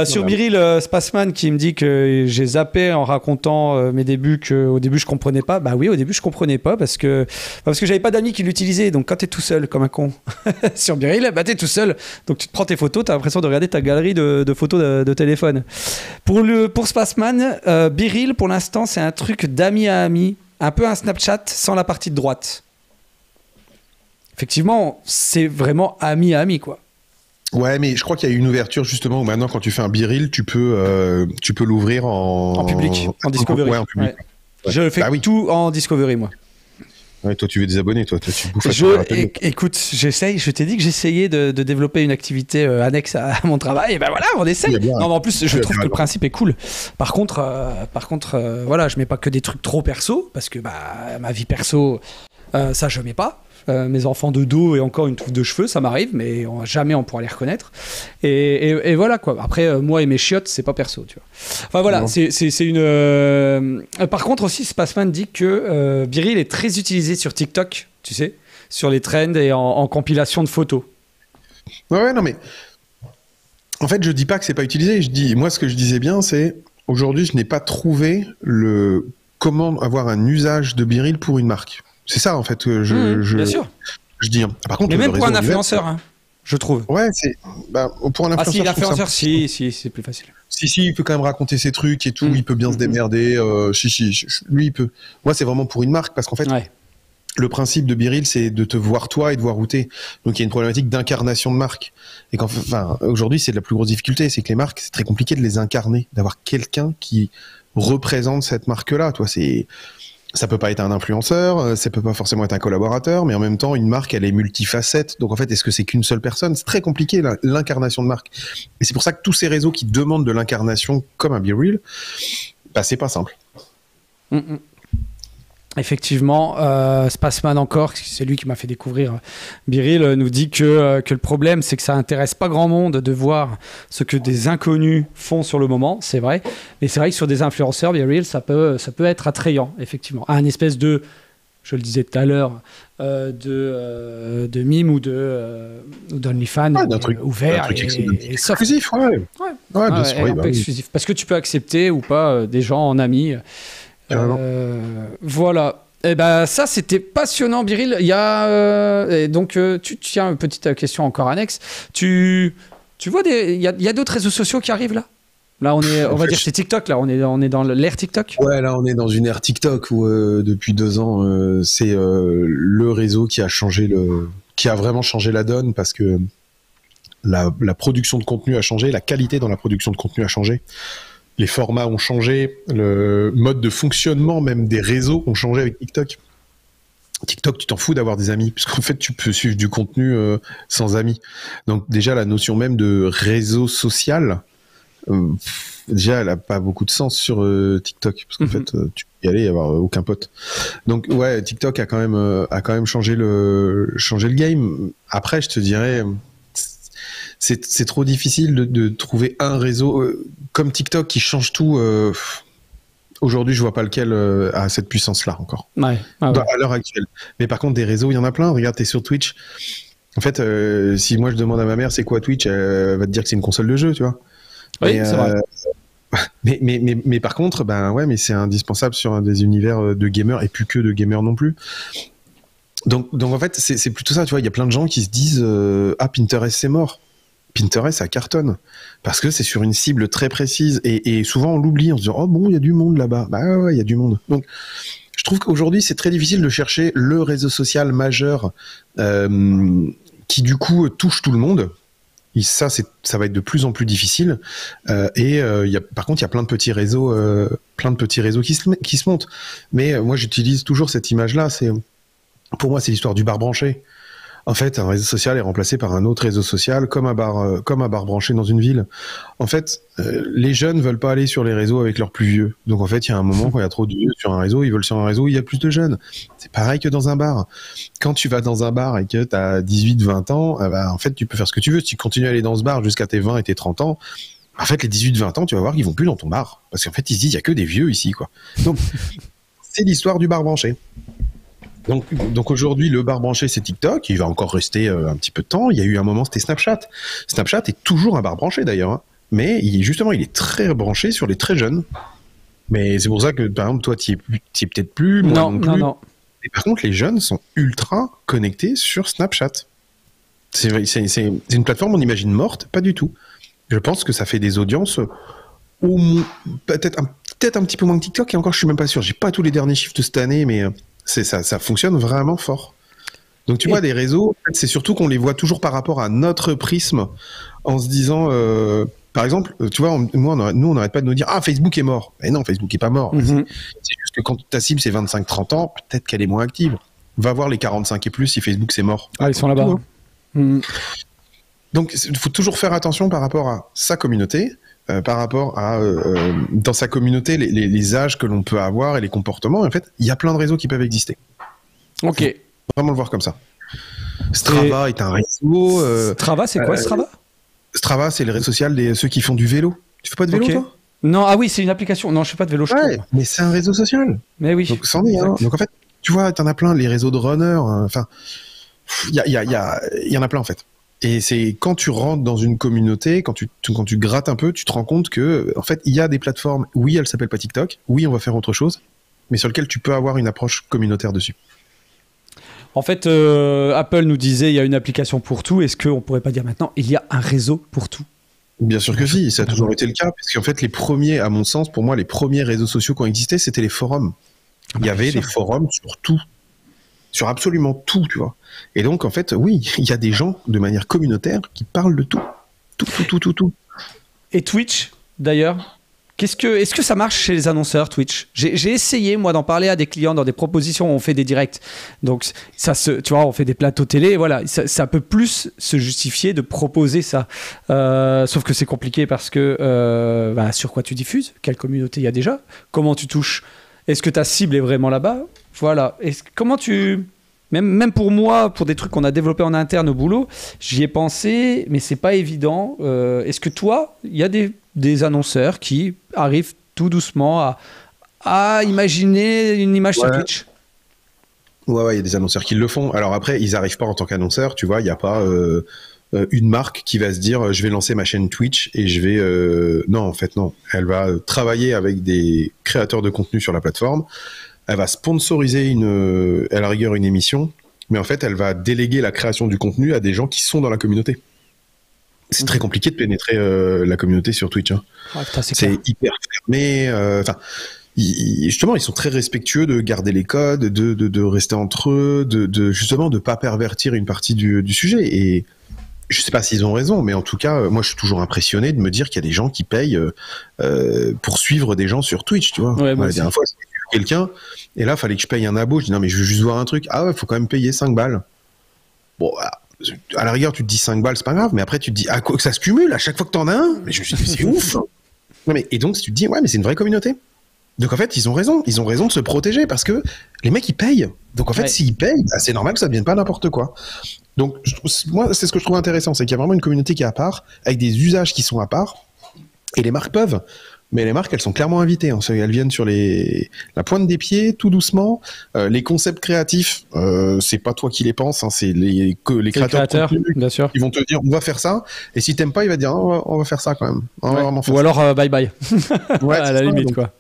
Sur Biril, Spaceman qui me dit que j'ai zappé en racontant mes débuts, qu'au début je comprenais pas. Bah oui, au début je comprenais pas parce que j'avais pas d'amis qui l'utilisaient. Donc quand t'es tout seul comme un con sur Biril, bah t'es tout seul. Donc tu te prends tes photos, t'as l'impression de regarder ta galerie de photos de téléphone. Pour Spaceman, Biril pour l'instant c'est un truc d'ami à ami, un peu un Snapchat sans la partie de droite. Effectivement, c'est vraiment ami à ami quoi. Ouais, mais je crois qu'il y a une ouverture justement où maintenant quand tu fais un Biril, tu peux l'ouvrir en public, en Discovery. Ouais, en public. Ouais. Ouais. Je fais tout en Discovery moi. Ouais, toi tu veux des abonnés, toi tu bouffes. Écoute, j'essaye. Je t'ai dit que j'essayais de développer une activité annexe à mon travail. Et ben voilà, on essaye. Non, mais en plus, je trouve que le principe est cool. Par contre, voilà, je mets pas que des trucs trop perso parce que ma vie perso, ça je mets pas. Mes enfants de dos et encore une touffe de cheveux, ça m'arrive, mais jamais on pourra les reconnaître. Et voilà quoi. Après, moi et mes chiottes, c'est pas perso, tu vois. Enfin voilà, c'est une. Par contre aussi, Spaceman dit que Biril est très utilisé sur TikTok, tu sais, sur les trends et en compilation de photos. Ouais, non mais. En fait, je dis pas que c'est pas utilisé. Moi, ce que je disais bien, c'est aujourd'hui, je n'ai pas trouvé comment avoir un usage de Biril pour une marque. C'est ça, en fait, que bien sûr. Je dis. Par contre, mais même pour un influenceur, hein, je trouve. Ouais, pour un influenceur. Ah si, l'influenceur, si, c'est plus facile. Si, il peut quand même raconter ses trucs et tout, il peut bien se démerder. Lui, il peut. Moi, c'est vraiment pour une marque, parce qu'en fait, le principe de Biril, c'est de te voir toi et de voir où t'es. Donc, il y a une problématique d'incarnation de marque. Et aujourd'hui, c'est de la plus grosse difficulté, c'est que les marques, c'est très compliqué de les incarner, d'avoir quelqu'un qui représente cette marque-là. Toi, ça peut pas être un influenceur, ça peut pas forcément être un collaborateur, mais en même temps, une marque, elle est multifacette. Donc en fait, est-ce que c'est qu'une seule personne ? C'est très compliqué, l'incarnation de marque. Et c'est pour ça que tous ces réseaux qui demandent de l'incarnation, comme un BeReal, c'est pas simple. Effectivement, Spaceman encore, c'est lui qui m'a fait découvrir BeReal, nous dit que le problème, c'est que ça intéresse pas grand monde de voir ce que des inconnus font sur le moment, c'est vrai. Mais c'est vrai que sur des influenceurs, BeReal, ça peut être attrayant, effectivement. Un espèce de, je le disais tout à l'heure, de mime ou d'OnlyFans ouvert et soft. Exclusif, bien sûr. Exclusif. Parce que tu peux accepter ou pas des gens en amis. Voilà. Et ça c'était passionnant, Biril. Il y a donc tiens, une petite question encore annexe. Tu vois il y a d'autres réseaux sociaux qui arrivent là. Là on va dire c'est TikTok. Là on est dans l'ère TikTok. Ouais, là on est dans une ère TikTok où depuis 2 ans c'est le réseau qui a vraiment changé la donne parce que la production de contenu a changé, la qualité dans la production de contenu a changé. Les formats ont changé, le mode de fonctionnement même des réseaux ont changé avec TikTok. TikTok, tu t'en fous d'avoir des amis, puisqu'en fait, tu peux suivre du contenu sans amis. Donc déjà, la notion même de réseau social, déjà, elle n'a pas beaucoup de sens sur TikTok, parce qu'en fait, tu peux y aller et avoir aucun pote. Donc ouais, TikTok a quand même changé le game. Après, je te dirais... C'est trop difficile de trouver un réseau comme TikTok qui change tout. Aujourd'hui, je vois pas lequel a cette puissance-là encore. À l'heure actuelle. Mais par contre, des réseaux, il y en a plein. Regarde, t'es sur Twitch. En fait, si moi je demande à ma mère c'est quoi Twitch, elle va te dire que c'est une console de jeu, tu vois. Oui, c'est vrai. Mais par contre, ben ouais, mais c'est indispensable sur des univers de gamers et plus que de gamers non plus. Donc en fait, c'est plutôt ça, tu vois. Il y a plein de gens qui se disent ah, Pinterest c'est mort. Pinterest ça cartonne parce que c'est sur une cible très précise et souvent on l'oublie en se disant oh bon, il y a du monde là-bas. Bah ouais, il y a du monde. Donc je trouve qu'aujourd'hui c'est très difficile de chercher le réseau social majeur qui du coup touche tout le monde. Et ça va être de plus en plus difficile. Par contre, il y a plein de petits réseaux qui se montent. Mais moi, j'utilise toujours cette image-là. Pour moi, c'est l'histoire du bar branché. En fait, un réseau social est remplacé par un autre réseau social, comme un bar branché dans une ville. En fait, les jeunes veulent pas aller sur les réseaux avec leurs plus vieux. Donc en fait, il y a un moment quand il y a trop de vieux sur un réseau, ils veulent sur un réseau où il y a plus de jeunes. C'est pareil que dans un bar. Quand tu vas dans un bar et que tu as 18-20 ans, en fait, tu peux faire ce que tu veux. Si tu continues à aller dans ce bar jusqu'à tes 20 et tes 30 ans, en fait, les 18-20 ans, tu vas voir qu'ils vont plus dans ton bar. Parce qu'en fait, ils se disent, il y a que des vieux ici, quoi. Donc, c'est l'histoire du bar branché. Donc aujourd'hui, le bar branché, c'est TikTok. Il va encore rester un petit peu de temps. Il y a eu un moment, c'était Snapchat. Snapchat est toujours un bar branché d'ailleurs, hein. Mais il est très branché sur les très jeunes. Mais c'est pour ça que, par exemple, toi, tu es peut-être plus, moi non plus. Non. Et par contre, les jeunes sont ultra connectés sur Snapchat. C'est une plateforme, on imagine morte, pas du tout. Je pense que ça fait des audiences peut-être un petit peu moins que TikTok. Et encore, je suis même pas sûr. J'ai pas tous les derniers chiffres de cette année, mais ça fonctionne vraiment fort. Donc tu vois, des réseaux, en fait, c'est surtout qu'on les voit toujours par rapport à notre prisme, en se disant, par exemple, tu vois, nous on n'arrête pas de nous dire ah, Facebook est mort. Mais non, Facebook est pas mort. C'est juste que quand ta cible c'est 25-30 ans, peut-être qu'elle est moins active. Va voir les 45 et plus si Facebook c'est mort. Ah, ils sont là-bas. Donc il faut toujours faire attention par rapport à sa communauté. Par rapport à dans sa communauté les âges que l'on peut avoir et les comportements. Et en fait, il y a plein de réseaux qui peuvent exister. Ok. Faut vraiment le voir comme ça. Strava est un réseau. Strava, c'est quoi Strava ? Strava, c'est le réseau social de ceux qui font du vélo. Tu fais pas de vélo, toi ? Non, ah oui, c'est une application. Non, je fais pas de vélo. Mais c'est un réseau social. Mais oui. Donc c'en est un. Donc en fait, tu vois, t'en as plein, les réseaux de runners. Enfin, il y en a plein en fait. Et c'est quand tu rentres dans une communauté, quand tu grattes un peu, tu te rends compte que, en fait, il y a des plateformes, oui, elles s'appellent pas TikTok, oui, on va faire autre chose, mais sur lesquelles tu peux avoir une approche communautaire dessus. En fait, Apple nous disait, il y a une application pour tout. Est-ce qu'on pourrait pas dire maintenant, il y a un réseau pour tout ? Bien sûr que si, ça a toujours été le cas, parce qu'en fait, à mon sens, pour moi, les premiers réseaux sociaux qui ont existé, c'était les forums. Il y avait des forums sur tout. Sur absolument tout, tu vois. Et donc, en fait, oui, il y a des gens, de manière communautaire, qui parlent de tout. Tout. Et Twitch, d'ailleurs, est-ce que ça marche chez les annonceurs, Twitch ? J'ai essayé, moi, d'en parler à des clients dans des propositions où on fait des directs. Donc, tu vois, on fait des plateaux télé, voilà. Ça peut plus se justifier de proposer ça. Sauf que c'est compliqué parce que sur quoi tu diffuses ? Quelle communauté il y a déjà ? Comment tu touches ? Est-ce que ta cible est vraiment là-bas ? Voilà. Comment tu... Même pour moi, pour des trucs qu'on a développés en interne au boulot, j'y ai pensé, mais c'est pas évident. Est-ce que toi, il y a des annonceurs qui arrivent tout doucement à imaginer une image sur Twitch ? Ouais, il y a des annonceurs qui le font. Alors après, ils n'arrivent pas en tant qu'annonceurs, tu vois, il n'y a pas une marque qui va se dire je vais lancer ma chaîne Twitch et je vais... Non, en fait, non. Elle va travailler avec des créateurs de contenu sur la plateforme. Elle va sponsoriser à la rigueur une émission, mais en fait, elle va déléguer la création du contenu à des gens qui sont dans la communauté. C'est très compliqué de pénétrer la communauté sur Twitch. Hein. Ah, putain, c'est hyper fermé. Justement, ils sont très respectueux de garder les codes, de rester entre eux, justement de pas pervertir une partie du sujet. Et je sais pas s'ils ont raison, mais en tout cas, moi, je suis toujours impressionné de me dire qu'il y a des gens qui payent pour suivre des gens sur Twitch, tu vois. Ouais, la dernière fois, c'était quelqu'un, et là, il fallait que je paye un abo. Je dis non, mais je veux juste voir un truc. Ah ouais, faut quand même payer 5 balles. Bon, à la rigueur, tu te dis 5 balles, c'est pas grave, mais après, tu te dis, ah, quoi, que ça se cumule à chaque fois que t'en as un. Mais je me suis dit, c'est ouf. Non, et donc, si tu te dis, ouais, mais c'est une vraie communauté. Donc, en fait, ils ont raison de se protéger parce que les mecs, ils payent. Donc, en fait, s'ils payent, c'est normal que ça devienne pas n'importe quoi. Donc, moi, c'est ce que je trouve intéressant, c'est qu'il y a vraiment une communauté qui est à part, avec des usages qui sont à part, et les marques peuvent. mais les marques, elles sont clairement invitées. Hein. Elles viennent sur la pointe des pieds, tout doucement. Les concepts créatifs, c'est pas toi qui les penses, hein, c'est les créateurs de contenu bien sûr. qui vont te dire on va faire ça. Et si t'aimes pas, il va te dire on va faire ça quand même. On va vraiment faire Ou ça. alors bye bye. Ouais, à la limite, quoi.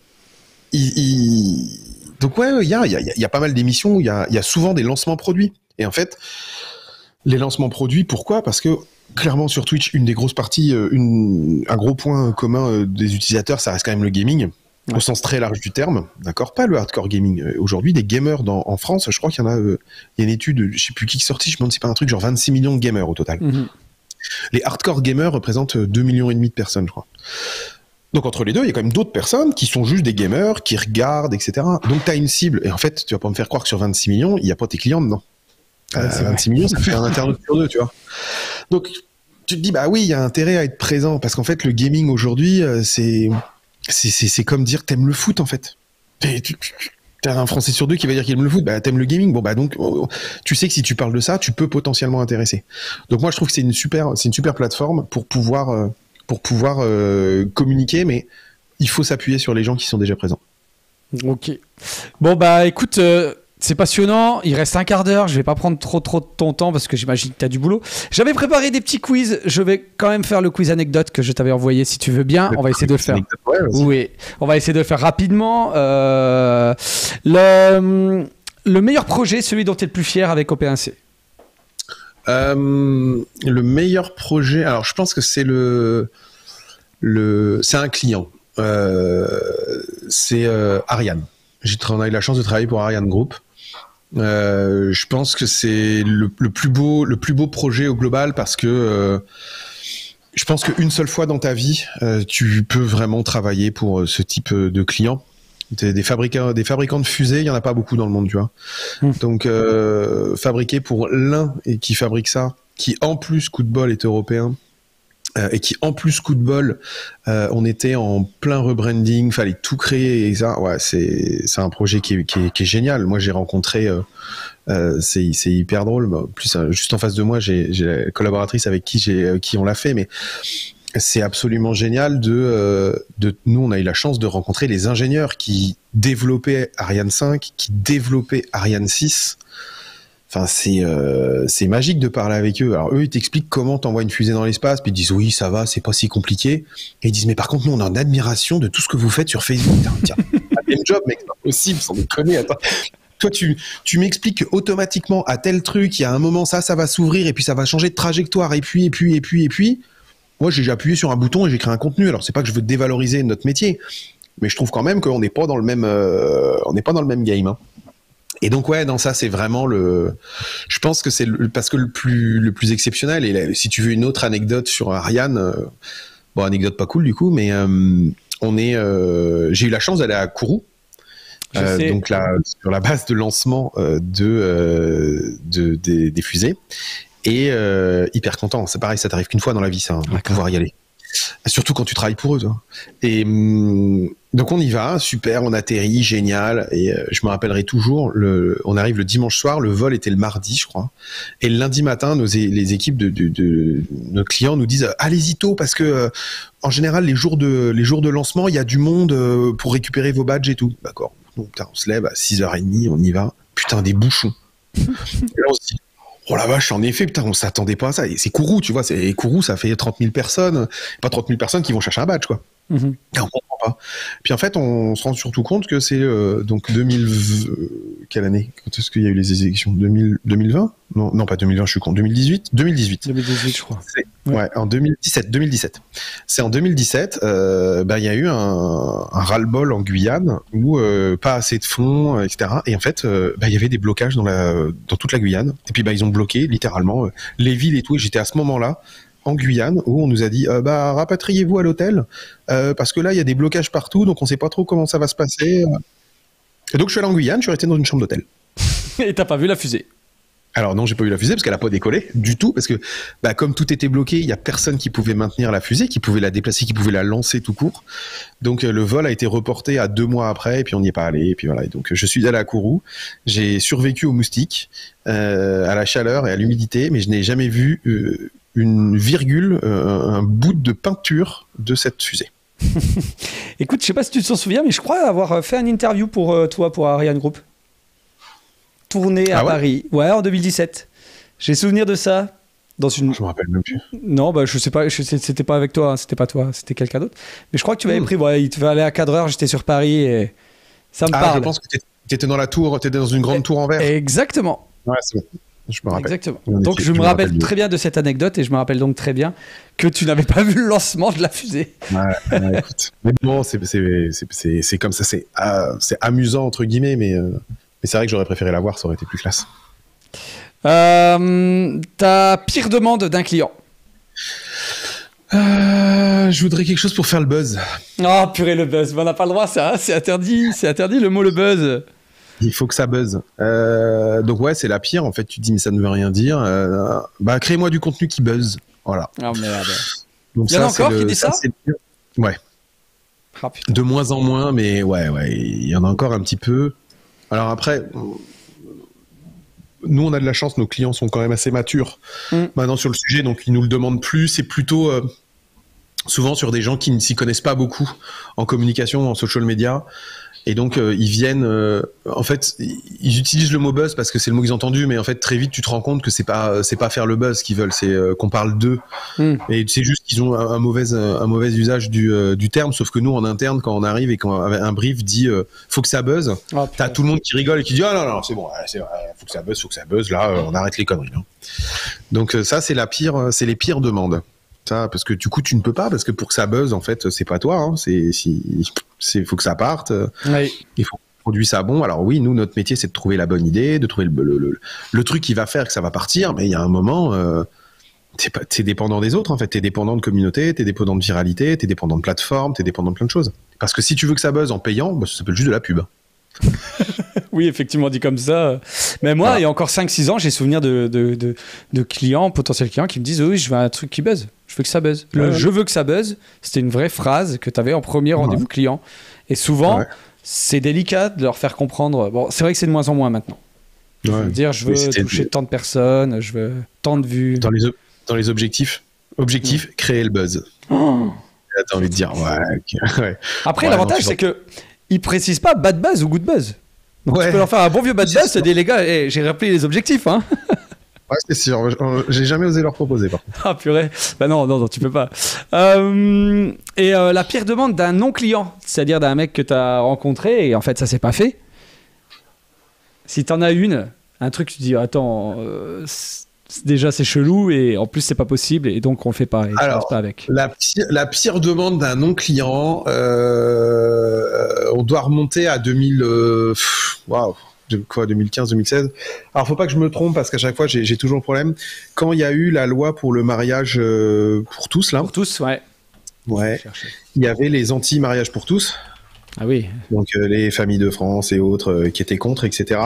Donc ouais, il y a pas mal d'émissions où il y a souvent des lancements produits. Et en fait, les lancements produits, pourquoi ? Parce que clairement sur Twitch, une des grosses parties, un gros point commun des utilisateurs, ça reste quand même le gaming, au sens très large du terme, d'accord ? Pas le hardcore gaming. Aujourd'hui, des gamers en France, je crois qu'il y en a, il y a une étude, je sais plus qui est sortie, je me demande si c'est pas un truc genre 26 millions de gamers au total. Les hardcore gamers représentent 2,5 millions de personnes, je crois. Donc entre les deux, il y a quand même d'autres personnes qui sont juste des gamers, qui regardent, etc. Donc tu as une cible, et en fait, tu vas pas me faire croire que sur 26 millions, il n'y a pas tes clients dedans. 26 millions, ça fait un internaute sur deux, tu vois. Donc tu te dis, bah oui, il y a intérêt à être présent, parce qu'en fait, le gaming aujourd'hui, c'est comme dire t'aimes le foot, en fait. T'as un Français sur deux qui va dire qu'il aime le foot, bah t'aimes le gaming, bon bah donc tu sais que si tu parles de ça, tu peux potentiellement intéresser. Donc moi je trouve que c'est une super plateforme pour pouvoir communiquer, mais il faut s'appuyer sur les gens qui sont déjà présents. Ok. Bon bah écoute, c'est passionnant, il reste un quart d'heure, je vais pas prendre trop de ton temps parce que j'imagine que tu as du boulot. J'avais préparé des petits quiz, je vais quand même faire le quiz anecdote que je t'avais envoyé si tu veux bien, on va essayer de le faire. Oui, on va essayer de le faire rapidement. Le meilleur projet, celui dont tu es le plus fier avec OP1C. Le meilleur projet, alors je pense que c'est c'est un client. C'est Ariane. On a eu la chance de travailler pour Ariane Group. Je pense que c'est le plus beau projet au global parce que je pense qu'une seule fois dans ta vie, tu peux vraiment travailler pour ce type de client. Des fabricants de fusées, il y en a pas beaucoup dans le monde, tu vois. Donc fabriquer pour l'un et qui fabrique ça, qui en plus coup de bol est européen. Et qui en plus coup de bol, on était en plein rebranding, fallait tout créer et ça, ouais, c'est un projet qui est génial. Moi j'ai rencontré, c'est hyper drôle. En plus juste en face de moi j'ai la collaboratrice avec qui on l'a fait, mais c'est absolument génial de nous on a eu la chance de rencontrer les ingénieurs qui développaient Ariane 5, qui développaient Ariane 6. Enfin, c'est magique de parler avec eux. Alors eux, ils t'expliquent comment t'envoies une fusée dans l'espace, puis ils disent oui, ça va, c'est pas si compliqué. Et ils disent mais par contre, nous, on est en admiration de tout ce que vous faites sur Facebook. Tiens, même job, mec, c'est pas possible, sans déconner. Attends. Toi, tu m'expliques qu'automatiquement, à tel truc, il y a un moment, ça va s'ouvrir, et puis ça va changer de trajectoire, et puis. Moi, j'ai appuyé sur un bouton et j'ai créé un contenu. Alors, c'est pas que je veux dévaloriser notre métier, mais je trouve quand même qu'on n'est pas dans le même, game. Hein. Et donc ouais, dans ça c'est vraiment je pense que c'est parce que le plus exceptionnel. Et si tu veux une autre anecdote sur Ariane, bon anecdote pas cool du coup, mais j'ai eu la chance d'aller à Kourou, donc là sur la base de lancement des fusées, et hyper content. C'est pareil, ça t'arrive qu'une fois dans la vie, ça, de pouvoir y aller. Surtout quand tu travailles pour eux, toi. Et donc on y va, super, on atterrit, génial. Et je me rappellerai toujours, on arrive le dimanche soir, le vol était le mardi, je crois. Et le lundi matin, les équipes de nos clients nous disent allez-y tôt parce que en général les jours de lancement, il y a du monde pour récupérer vos badges et tout. D'accord. Donc on se lève à 6h30, on y va. Putain, des bouchons. Et là on se dit oh la vache, en effet, putain, on s'attendait pas à ça. Et c'est Kourou, tu vois, Kourou, ça fait 30 000 personnes. Pas 30 000 personnes qui vont chercher un badge, quoi. On comprend pas. Puis en fait, on se rend surtout compte que c'est donc 2000... quelle année ? Quand est-ce qu'il y a eu les élections ? 2020 ? Non, pas 2020, je suis con. 2018 ? 2018, je crois. Ouais, en 2017. C'est en 2017, il y a eu un ras-le-bol en Guyane où pas assez de fonds, etc. Et en fait, il y avait des blocages dans toute la Guyane. Et puis ils ont bloqué littéralement les villes et tout. Et j'étais à ce moment-là en Guyane où on nous a dit rapatriez-vous à l'hôtel parce que là il y a des blocages partout, donc on sait pas trop comment ça va se passer. Et donc je suis allé en Guyane, je suis resté dans une chambre d'hôtel. Et t'as pas vu la fusée ? Alors non, j'ai pas vu la fusée parce qu'elle a pas décollé du tout, parce que comme tout était bloqué, il y a personne qui pouvait maintenir la fusée, qui pouvait la déplacer, qui pouvait la lancer tout court. Donc le vol a été reporté à 2 mois après, et puis on n'y est pas allé. Et puis voilà. Et donc je suis allé à Kourou, j'ai survécu aux moustiques, à la chaleur et à l'humidité, mais je n'ai jamais vu une virgule, un bout de peinture de cette fusée. Écoute, je sais pas si tu t'en souviens, mais je crois avoir fait une interview pour toi, pour Ariane Group. Tournée à Paris. Ouais, en 2017. J'ai souvenir de ça. Je me rappelle même plus. Non, bah, je sais pas, c'était pas avec toi, hein, c'était pas toi, c'était quelqu'un d'autre. Mais je crois que tu m'avais pris, ouais, il te fallait à cadreur, j'étais sur Paris et ça me parle. Je pense que tu étais dans la tour, tu étais dans une grande tour en verre. Exactement. Ouais, c'est bon. Je me rappelle. Exactement. Donc je me rappelle très bien de cette anecdote et je me rappelle donc très bien que tu n'avais pas vu le lancement de la fusée. Ouais, écoute. Mais bon, c'est comme ça, c'est amusant entre guillemets, mais c'est vrai que j'aurais préféré la voir, ça aurait été plus classe. Ta pire demande d'un client? Je voudrais quelque chose pour faire le buzz. Oh purée, le buzz, on n'a pas le droit, ça, c'est interdit le mot le buzz. Il faut que ça buzz. Donc ouais, c'est la pire. En fait, tu te dis mais ça ne veut rien dire. Bah crée-moi du contenu qui buzz. Voilà. Oh merde. Donc il y en a encore qui dit ça. Ouais. Oh, de moins en moins, mais ouais, il y en a encore un petit peu. Alors après, nous on a de la chance, nos clients sont quand même assez matures maintenant sur le sujet, donc ils nous le demandent plus. C'est plutôt souvent sur des gens qui ne s'y connaissent pas beaucoup en communication, en social media. Et donc, ils viennent... en fait, ils utilisent le mot buzz parce que c'est le mot qu'ils ont entendu, mais en fait, très vite, tu te rends compte que c'est pas faire le buzz qu'ils veulent, c'est qu'on parle d'eux. Et c'est juste qu'ils ont un mauvais usage du terme, sauf que nous, en interne, quand on arrive et quand un brief dit faut que ça buzz, t'as tout le monde qui rigole et qui dit ah non, c'est bon, faut que ça buzz, là, on arrête les conneries. Hein. Donc ça, c'est les pires demandes. Ça, parce que du coup tu ne peux pas, parce que pour que ça buzz en fait c'est pas toi, hein, faut que ça parte, il faut que le produit ça bon. Alors oui, nous notre métier c'est de trouver la bonne idée, de trouver le truc qui va faire que ça va partir, mais il y a un moment t'es dépendant des autres en fait, t'es dépendant de communauté, t'es dépendant de viralité, t'es dépendant de plateforme, t'es dépendant de plein de choses. Parce que si tu veux que ça buzz en payant, bah, ça s'appelle juste de la pub. Oui, effectivement, dit comme ça. Mais moi, il y a encore 5-6 ans, j'ai souvenir de clients, potentiels clients, qui me disent oui, je veux un truc qui buzz. Je veux que ça buzz. Je veux que ça buzz, c'était une vraie phrase que tu avais en premier rendez-vous client. Et souvent, c'est délicat de leur faire comprendre. Bon, c'est vrai que c'est de moins en moins maintenant. Dire je veux toucher tant de personnes, je veux tant de vues. Dans les objectifs, créer le buzz. Oh. T'as envie de dire, ouais. Après, l'avantage, c'est que ils précisent pas bad buzz ou good buzz. Donc tu peux leur faire un bon vieux bad buzz, c'est des les gars, j'ai rappelé les objectifs, hein. Ouais, c'est sûr. J'ai jamais osé leur proposer, par contre. Ah purée. Bah non, tu peux pas. Et la pire demande d'un non-client, c'est-à-dire d'un mec que tu as rencontré et en fait ça s'est pas fait. Si t'en as un truc, tu te dis attends, déjà c'est chelou et en plus c'est pas possible et donc on le fait pas. Et alors, pas avec. La pire demande d'un non-client, on doit remonter à 2015, 2016. Alors faut pas que je me trompe parce qu'à chaque fois j'ai toujours le problème. Quand il y a eu la loi pour le mariage pour tous là. Pour tous, ouais. Ouais. Il y avait les anti-mariage pour tous. Ah oui. Donc les familles de France et autres qui étaient contre, etc.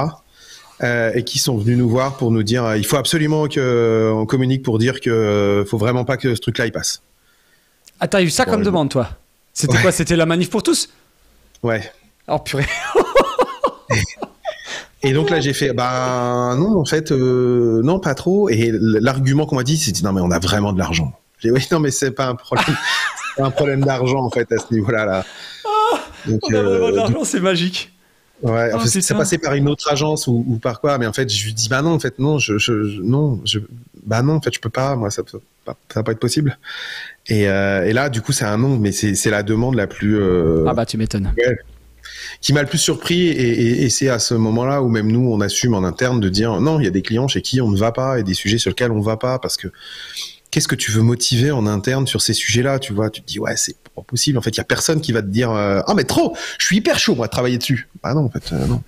Et qui sont venus nous voir pour nous dire il faut absolument qu'on communique pour dire que faut vraiment pas que ce truc-là il passe. Ah t'as eu ça comme demande toi? C'était quoi? C'était la manif pour tous? Ouais. Oh purée. Et donc là j'ai fait non en fait non pas trop, et l'argument qu'on m'a dit c'était non mais on a vraiment de l'argent. J'ai dit oui non mais c'est pas un problème, c'est pas un problème d'argent en fait à ce niveau-là là. Donc, on a vraiment de l'argent, c'est magique. Ouais, en fait, c'est passé par une autre agence ou par quoi, mais en fait je lui dis non en fait non en fait je peux pas, moi ça va pas être possible. Et là du coup c'est un non, mais c'est la demande la plus ah bah tu m'étonnes. Qui m'a le plus surpris, et c'est à ce moment-là où même nous on assume en interne de dire non, il y a des clients chez qui on ne va pas et des sujets sur lesquels on ne va pas, parce que qu'est-ce que tu veux motiver en interne sur ces sujets-là, tu vois, tu te dis ouais c'est pas possible, en fait il y a personne qui va te dire ah mais trop, je suis hyper chaud moi de travailler dessus. Ah non en fait non.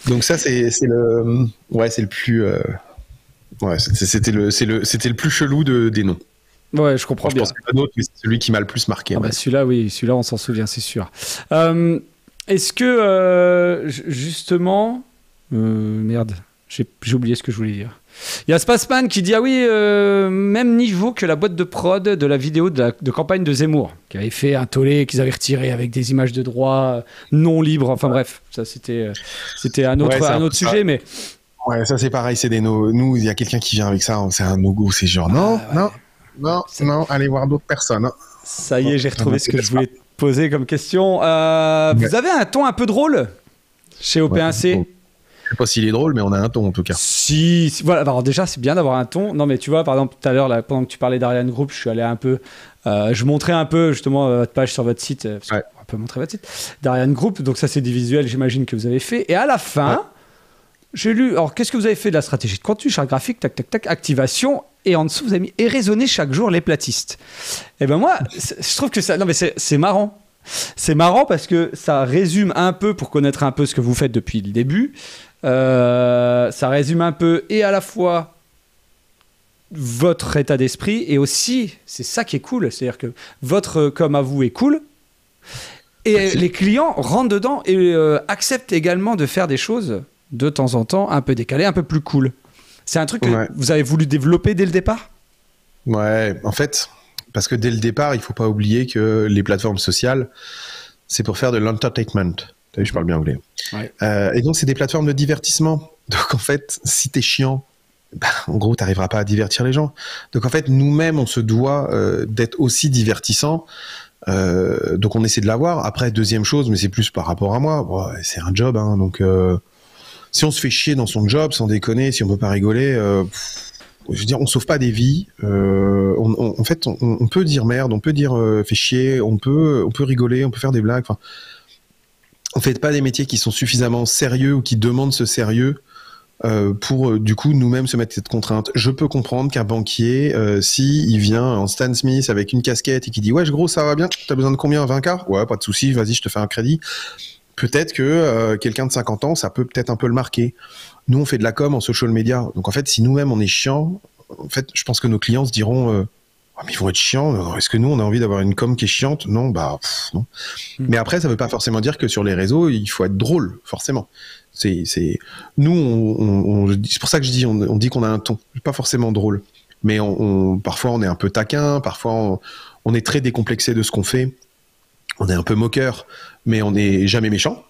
Donc ça c'est le plus c'était le plus chelou des noms. Ouais, je comprends bien. Je pense que l'autre, mais c'est celui qui m'a le plus marqué. Ah bah celui-là, oui, celui-là, on s'en souvient, c'est sûr. Est-ce que, justement... merde, j'ai oublié ce que je voulais dire. Il y a Spaceman qui dit, ah oui, même niveau que la boîte de prod de la vidéo de campagne de Zemmour, qui avait fait un tollé qu'ils avaient retiré avec des images de droit non libres. Enfin bref, ça c'était un autre sujet, mais... Ouais, ça c'est pareil, c'est des no. Nous, il y a quelqu'un qui vient avec ça, c'est un no-go, c'est genre non. Non, allez voir d'autres personnes. Ça y est, j'ai retrouvé ce que je voulais te poser comme question. Vous avez un ton un peu drôle chez OP1C? Bon. Je sais pas s'il est drôle, mais on a un ton en tout cas. Si, voilà. Alors déjà, c'est bien d'avoir un ton. Non, mais tu vois, par exemple, tout à l'heure, là, pendant que tu parlais d'Ariane Group, je suis allé un peu. Je montrais un peu justement votre page sur votre site. Parce qu'on peut montrer votre site d'Ariane Group. Donc ça, c'est des visuels, j'imagine que vous avez fait. Et à la fin, j'ai lu. Alors, qu'est-ce que vous avez fait de la stratégie de contenu, charte graphique, tac, tac, tac, activation. Et en dessous, vous avez mis et raisonner chaque jour les platistes. Et ben moi, je trouve que ça. Non, mais c'est marrant. C'est marrant parce que ça résume un peu, pour connaître un peu ce que vous faites depuis le début. Ça résume un peu et à la fois votre état d'esprit et aussi, c'est ça qui est cool, c'est-à-dire que votre com à vous est cool et les clients rentrent dedans et acceptent également de faire des choses de temps en temps un peu décalées, un peu plus cool. C'est un truc que vous avez voulu développer dès le départ? Ouais, en fait, parce que dès le départ, il faut pas oublier que les plateformes sociales, c'est pour faire de l'entertainment. T'as vu, je parle bien anglais. Ouais. Et donc, c'est des plateformes de divertissement. Donc, en fait, si t'es chiant, en gros, t'arriveras pas à divertir les gens. Donc, en fait, nous-mêmes, on se doit d'être aussi divertissants. Donc, on essaie de l'avoir. Après, deuxième chose, mais c'est plus par rapport à moi. Bon, c'est un job, hein. Donc, si on se fait chier dans son job, sans déconner, si on peut pas rigoler, je veux dire, on sauve pas des vies. En fait, on peut dire merde, on peut dire fait chier, on peut rigoler, on peut faire des blagues. Enfin, on fait pas des métiers qui sont suffisamment sérieux ou qui demandent ce sérieux pour du coup nous-mêmes se mettre cette contrainte. Je peux comprendre qu'un banquier, si il vient en Stan Smith avec une casquette et qui dit ouais gros ça va bien, t'as besoin de combien, 20K? Ouais, pas de souci, vas-y je te fais un crédit. Peut-être que quelqu'un de 50 ans, ça peut peut-être un peu le marquer. Nous on fait de la com en social media, donc en fait si nous-mêmes on est chiant, en fait je pense que nos clients se diront oh, mais ils vont être chiants. Est-ce que nous, on a envie d'avoir une com qui est chiante? Non, non. Mais après, ça veut pas forcément dire que sur les réseaux, il faut être drôle, forcément. Nous, c'est pour ça que je dis, on dit qu'on a un ton, pas forcément drôle. Mais parfois, on est un peu taquin, parfois, on est très décomplexé de ce qu'on fait. On est un peu moqueur, mais on n'est jamais méchant.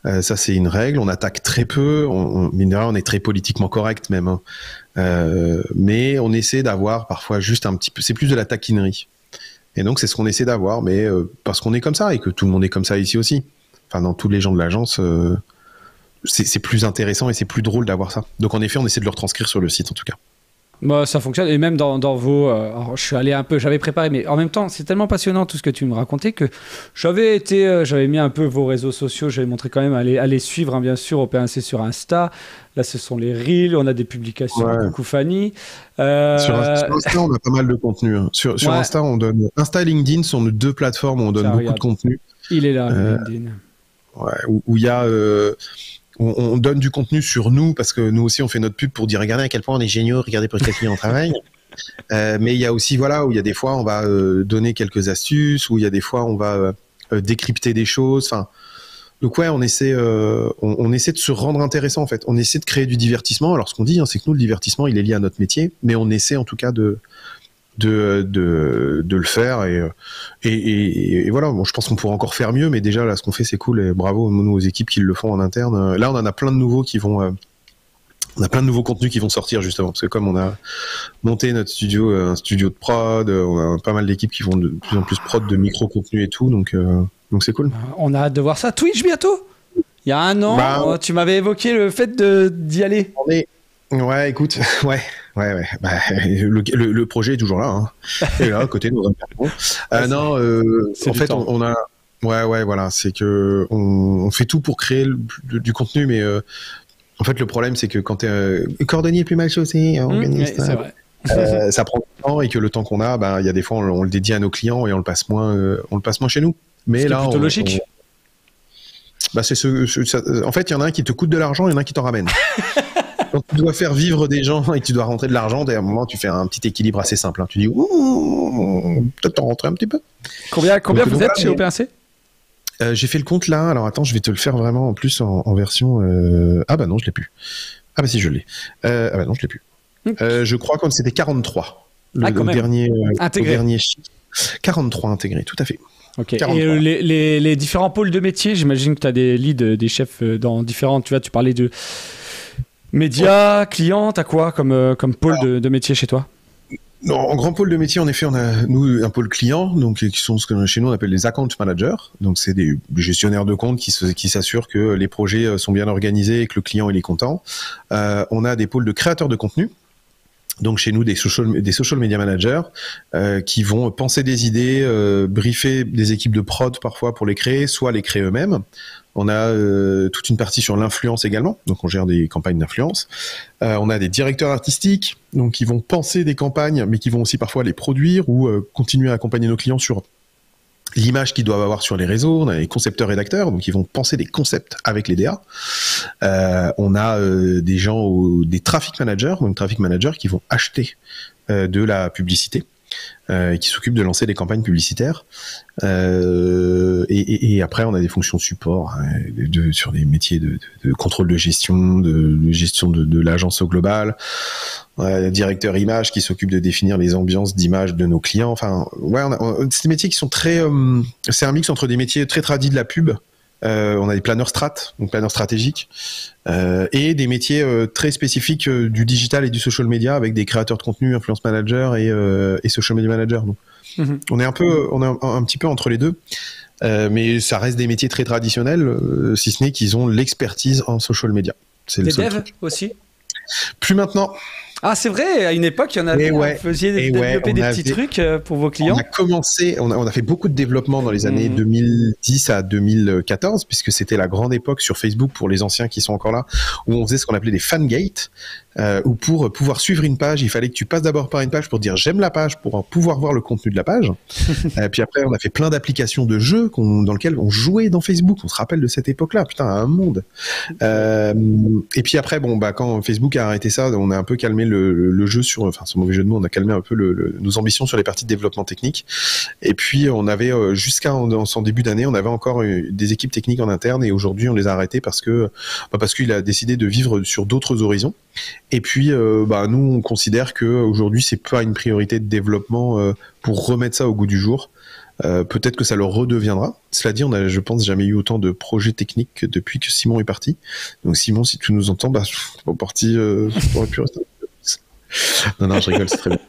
Ça, c'est une règle. On attaque très peu. Mine de rien, on est très politiquement correct même. Hein. Mais on essaie d'avoir parfois juste un petit peu. C'est plus de la taquinerie. Et donc, c'est ce qu'on essaie d'avoir, mais parce qu'on est comme ça et que tout le monde est comme ça ici aussi. Enfin, dans tous les gens de l'agence, c'est plus intéressant et c'est plus drôle d'avoir ça. Donc, en effet, on essaie de le retranscrire sur le site, en tout cas. Bah, ça fonctionne, et même dans vos... alors, je suis allé un peu, j'avais préparé, mais en même temps, c'est tellement passionnant tout ce que tu me racontais que j'avais mis un peu vos réseaux sociaux, j'avais montré quand même, allez suivre, hein, bien sûr, OP1C sur Insta. Là, ce sont les Reels, on a des publications, coucou Fanny. Sur Insta, on a pas mal de contenu. Hein. Sur Insta, Insta et LinkedIn sont nos deux plateformes où on donne beaucoup de contenu. Il est là, LinkedIn. Ouais, où il y a... On donne du contenu sur nous parce que nous aussi on fait notre pub pour dire regardez à quel point on est géniaux, regardez pour quel client on travaille. Mais il y a aussi où il y a des fois on va donner quelques astuces, où il y a des fois on va décrypter des choses. Enfin, donc ouais, on essaie de se rendre intéressant en fait. On essaie de créer du divertissement. Alors ce qu'on dit, hein, c'est que nous le divertissement il est lié à notre métier, mais on essaie en tout cas de le faire et voilà. Bon, je pense qu'on pourrait encore faire mieux, mais déjà là ce qu'on fait c'est cool et bravo nous aux équipes qui le font en interne. Là on en a plein de nouveaux qui vont on a plein de nouveaux contenus qui vont sortir justement parce que comme on a monté notre studio, un studio de prod, on a pas mal d'équipes qui vont de plus en plus prod de micro contenu et tout, donc c'est cool. On a hâte de voir ça. Twitch bientôt. Il y a un an, tu m'avais évoqué le fait d'y aller. Ouais, écoute, ouais. Bah, le projet est toujours là. Hein. Et là, à côté de nos non, en fait, on a. Ouais, voilà. C'est que on fait tout pour créer du contenu, mais en fait, le problème, c'est que quand t'es cordonnier plus mal chaussé, organiste, c'est vrai. Ça prend du temps et que le temps qu'on a, il y a des fois, on le dédie à nos clients et on le passe moins chez nous. Mais là, plutôt logique. C'est en fait, il y en a un qui te coûte de l'argent et il y en a un qui t'en ramène. Quand tu dois faire vivre des gens et que tu dois rentrer de l'argent, à un moment, tu fais un petit équilibre assez simple. Hein. Tu dis, peut-être t'en rentrer un petit peu. Combien vous êtes chez OP1C? J'ai fait le compte là. Alors attends, je vais te le faire vraiment en plus en version. Ah bah non, je l'ai plus. Ah bah si, je l'ai. Ah bah non, je l'ai plus. Je crois que c'était 43. Le dernier. Intégré. Le dernier chiffre. 43 intégrés, tout à fait. Ok. Et les différents pôles de métier, j'imagine que tu as des leads, des chefs dans différentes. Tu parlais de. Médias, clients, t'as quoi comme pôle de métier chez toi? En grand pôle de métier, en effet, on a, nous, un pôle client, donc, qui sont ce que chez nous on appelle les account managers. Donc, c'est des gestionnaires de compte qui s'assurent que les projets sont bien organisés et que le client il est content. On a des pôles de créateurs de contenu. Donc chez nous des social media managers qui vont penser des idées, briefer des équipes de prod parfois pour les créer, soit les créer eux-mêmes. On a toute une partie sur l'influence également, donc on gère des campagnes d'influence. On a des directeurs artistiques, donc qui vont penser des campagnes, mais qui vont aussi parfois les produire ou continuer à accompagner nos clients sur l'image qu'ils doivent avoir sur les réseaux. On a les concepteurs rédacteurs, donc ils vont penser des concepts avec les DA. On a des gens, des traffic managers, donc traffic managers qui vont acheter de la publicité, qui s'occupent de lancer des campagnes publicitaires. Et après, on a des fonctions support sur des métiers de contrôle de gestion, de gestion de l'agence au global. Directeur image qui s'occupe de définir les ambiances d'image de nos clients. Enfin, ouais, c'est des métiers qui sont très... c'est un mix entre des métiers très tradis de la pub. On a des planeurs donc planeurs stratégiques, et des métiers très spécifiques du digital et du social media avec des créateurs de contenu, influence manager et social media manager. Donc, on est un petit peu entre les deux, mais ça reste des métiers très traditionnels, si ce n'est qu'ils ont l'expertise en social media. C'est des devs aussi? Plus maintenant. Ah, c'est vrai, à une époque, il y en avait, vous faisiez développer des petits trucs pour vos clients. On a fait beaucoup de développement dans les années 2010 à 2014, puisque c'était la grande époque sur Facebook pour les anciens qui sont encore là, où on faisait ce qu'on appelait des fangates, où pour pouvoir suivre une page, il fallait que tu passes d'abord par une page pour dire j'aime la page, pour pouvoir voir le contenu de la page. Puis après, on a fait plein d'applications de jeux dans lesquelles on jouait dans Facebook. On se rappelle de cette époque-là, putain, un monde. Et puis après, quand Facebook a arrêté ça, on a un peu calmé le jeu sur, enfin, ce mauvais jeu de mots, on a calmé un peu nos ambitions sur les parties de développement technique. Et puis, on avait, jusqu'à son début d'année, on avait encore des équipes techniques en interne, et aujourd'hui, on les a arrêtées parce qu'il a décidé de vivre sur d'autres horizons. Et puis, nous, on considère que aujourd'hui, c'est pas une priorité de développement pour remettre ça au goût du jour. Peut-être que ça le redeviendra. Cela dit, on a, je pense, jamais eu autant de projets techniques depuis que Simon est parti. Donc, Simon, si tu nous entends, parti, aurait pu rester. Non, je rigole, c'est très bien.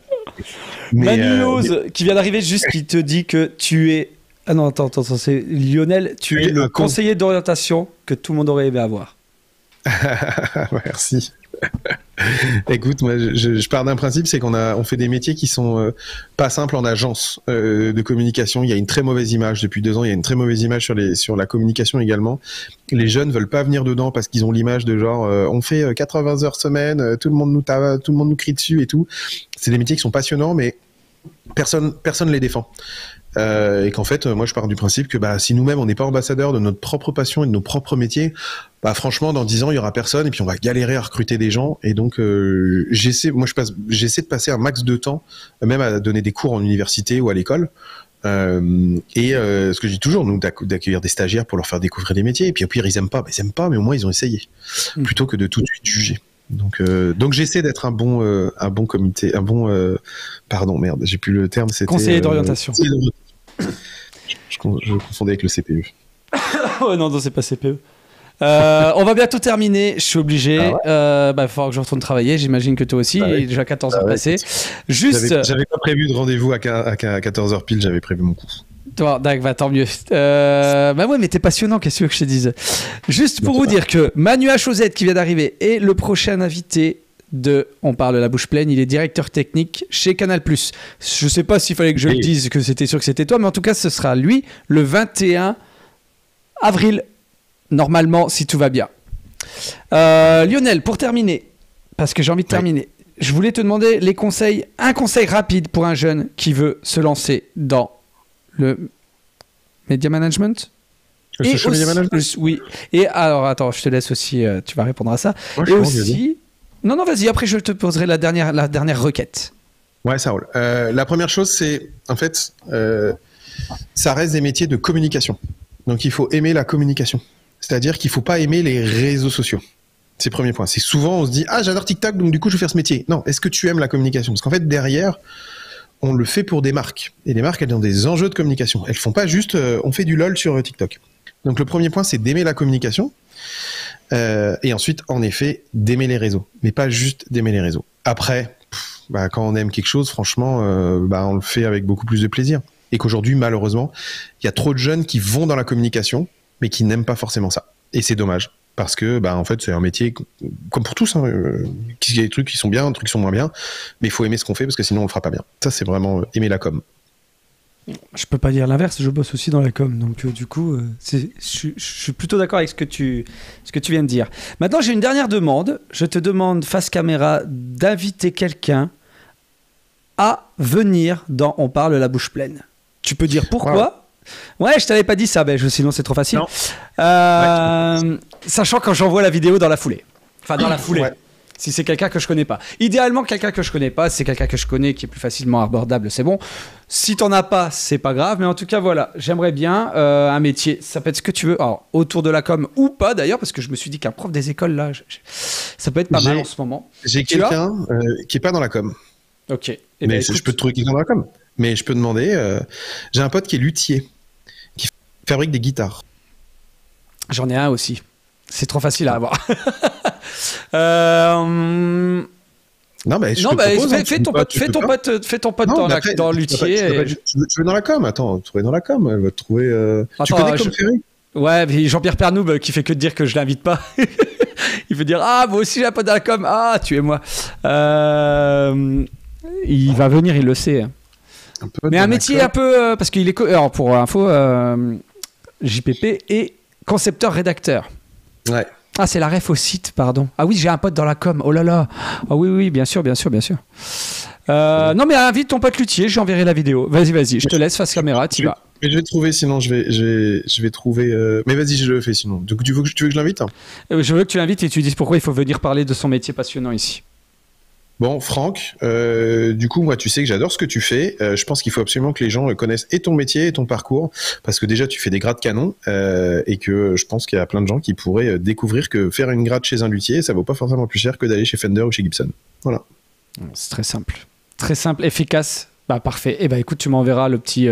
Manu qui vient d'arriver, juste qui te dit que tu es... Ah non, attends, c'est Lionel, tu es le conseiller d'orientation que tout le monde aurait aimé avoir. Merci. Écoute, moi, je pars d'un principe, c'est on fait des métiers qui sont pas simples en agence de communication. Il y a une très mauvaise image depuis 2 ans. Il y a une très mauvaise image sur la communication également. Les jeunes veulent pas venir dedans parce qu'ils ont l'image de genre on fait 80 heures semaine, tout le monde nous crie dessus et tout. C'est des métiers qui sont passionnants, mais personne les défend. Et qu'en fait, moi, je pars du principe que si nous-mêmes, on n'est pas ambassadeurs de notre propre passion et de nos propres métiers, franchement, dans 10 ans, il y aura personne et puis on va galérer à recruter des gens. Et donc, j'essaie de passer un max de temps, même à donner des cours en université ou à l'école. Ce que je dis toujours, nous, d'accueillir des stagiaires pour leur faire découvrir des métiers. Et puis, au pire, ils aiment pas, mais au moins, ils ont essayé. Plutôt que de tout de suite juger. Donc j'essaie d'être un bon comité, pardon, merde, j'ai plus le terme, c'était... Conseiller d'orientation. Je confondais avec le CPE. Oh non, c'est pas CPE. On va bientôt terminer, je suis obligé. Il va falloir que je retourne travailler, j'imagine que toi aussi, il est déjà 14h passé. Juste... J'avais pas prévu de rendez-vous à 14h pile, j'avais prévu mon coup. Toi, tant mieux. Ouais, mais t'es passionnant, qu'est-ce que tu veux que je te dise? Juste pour vous dire que Manu H.O.Z qui vient d'arriver est le prochain invité On parle la bouche pleine, il est directeur technique chez Canal+. Je sais pas s'il fallait que je le dise, que c'était sûr que c'était toi, mais en tout cas, ce sera lui le 21 avril, normalement, si tout va bien. Lionel, pour terminer, parce que j'ai envie de terminer, je voulais te demander un conseil rapide pour un jeune qui veut se lancer dans le media management. Le social media management. Oui. Et alors, attends, je te laisse aussi, tu vas répondre à ça. Ouais, et aussi... Non, vas-y, après je te poserai la dernière requête. Ouais, ça roule. La première chose, c'est, en fait, ça reste des métiers de communication. Donc, il faut aimer la communication. C'est-à-dire qu'il ne faut pas aimer les réseaux sociaux. C'est le premier point. C'est souvent, on se dit, j'adore TikTok, donc du coup, je vais faire ce métier. Non, est-ce que tu aimes la communication? Parce qu'en fait, derrière, on le fait pour des marques. Et les marques, elles ont des enjeux de communication. Elles font pas juste, on fait du LOL sur TikTok. Donc, le premier point, c'est d'aimer la communication. Et ensuite, en effet, d'aimer les réseaux. Mais pas juste d'aimer les réseaux. Après, Bah, quand on aime quelque chose, franchement, bah, on le fait avec beaucoup plus de plaisir. Et qu'aujourd'hui, malheureusement, il y a trop de jeunes qui vont dans la communication, mais qui n'aiment pas forcément ça. Et c'est dommage. Parce que, bah, en fait, c'est un métier comme pour tous. Hein, il y a des trucs qui sont bien, des trucs qui sont moins bien. Mais il faut aimer ce qu'on fait parce que sinon, on le fera pas bien. Ça, c'est vraiment aimer la com. Je peux pas dire l'inverse, je bosse aussi dans la com, donc du coup, je suis plutôt d'accord avec ce que tu viens de dire. Maintenant, j'ai une dernière demande. Je te demande, face caméra, d'inviter quelqu'un à venir dans On parle la bouche pleine. Tu peux dire pourquoi ? Ouais, je t'avais pas dit ça, sinon c'est trop facile. Sachant quand j'envoie la vidéo dans la foulée. Enfin, dans la foulée. Ouais. Si c'est quelqu'un que je connais pas. Idéalement, quelqu'un que je connais pas, c'est quelqu'un que je connais qui est plus facilement abordable, c'est bon. Si t'en as pas, c'est pas grave. Mais en tout cas, voilà, j'aimerais bien un métier. Ça peut être ce que tu veux. Alors, autour de la com ou pas d'ailleurs, parce que je me suis dit qu'un prof des écoles, là, ça peut être pas mal en ce moment. J'ai quelqu'un qui est pas dans la com. Ok. Mais écoute, je peux te trouver quelqu'un dans la com. Mais je peux demander. J'ai un pote qui est luthier, qui fabrique des guitares. J'en ai un aussi. C'est trop facile à avoir. Non, fais ton pote dans luthier. Tu veux dans la com? Attends, trouver dans la com. Elle va te trouver. Tu connais Tom Ferry? Ouais, Jean-Pierre Pernoub qui fait que de dire que je l'invite pas. Il veut dire moi aussi j'ai un pote dans la com. Tu es moi. Il va venir, il le sait. Mais un métier un peu parce qu'il est alors pour info, JPP est concepteur-rédacteur. Ouais. Ah, c'est la ref au site, pardon. Ah oui, j'ai un pote dans la com. Oh là là. Ah oui, bien sûr. Non, mais invite ton pote luthier, j'enverrai la vidéo. Vas-y, je te laisse face caméra, t'y vas. Mais je vais trouver, sinon je vais trouver. Mais vas-y, je le fais sinon. Donc tu veux que je l'invite? Je veux que tu l'invites et tu dises pourquoi il faut venir parler de son métier passionnant ici. Bon, Franck, du coup, moi, tu sais que j'adore ce que tu fais. Je pense qu'il faut absolument que les gens connaissent et ton métier et ton parcours, parce que déjà, tu fais des grades canon, et que je pense qu'il y a plein de gens qui pourraient découvrir que faire une grade chez un luthier, ça vaut pas forcément plus cher que d'aller chez Fender ou chez Gibson. Voilà. C'est très simple, efficace. Bah parfait. Et écoute, tu m'enverras le petit.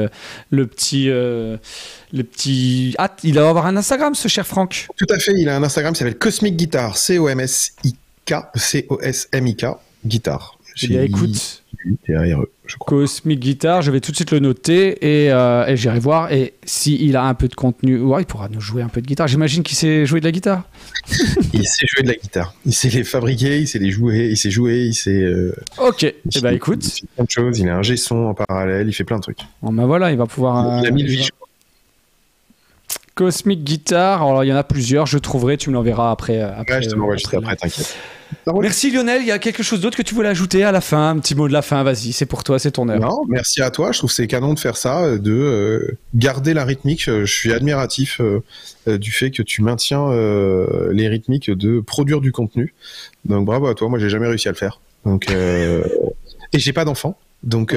Ah, il va avoir un Instagram, ce cher Franck. Tout à fait. Il a un Instagram qui s'appelle Cosmic Guitar, COSMIK. Guitare. Écoute, Cosmic Guitar, je vais tout de suite le noter et j'irai voir. Et s'il a un peu de contenu, il pourra nous jouer un peu de guitare. J'imagine qu'il sait jouer de la guitare. Il sait jouer de la guitare. Il sait les fabriquer, il sait les jouer, il sait jouer, il sait. Ok. Écoute. Il fait plein de choses. Il a un G-son en parallèle. Il fait plein de trucs. Voilà, il va pouvoir. Il a mis le visuel. Cosmic Guitar. Alors il y en a plusieurs. Je trouverai. Tu me l'enverras après. Ouais, je te l'envoie juste après. T'inquiète. Merci Lionel, il y a quelque chose d'autre que tu voulais ajouter à la fin, un petit mot de la fin, vas-y, c'est pour toi, c'est ton heure. Non, merci à toi, je trouve que c'est canon de faire ça, de garder la rythmique, je suis admiratif du fait que tu maintiens les rythmiques, de produire du contenu, donc bravo à toi, moi j'ai jamais réussi à le faire, donc et j'ai pas d'enfant, donc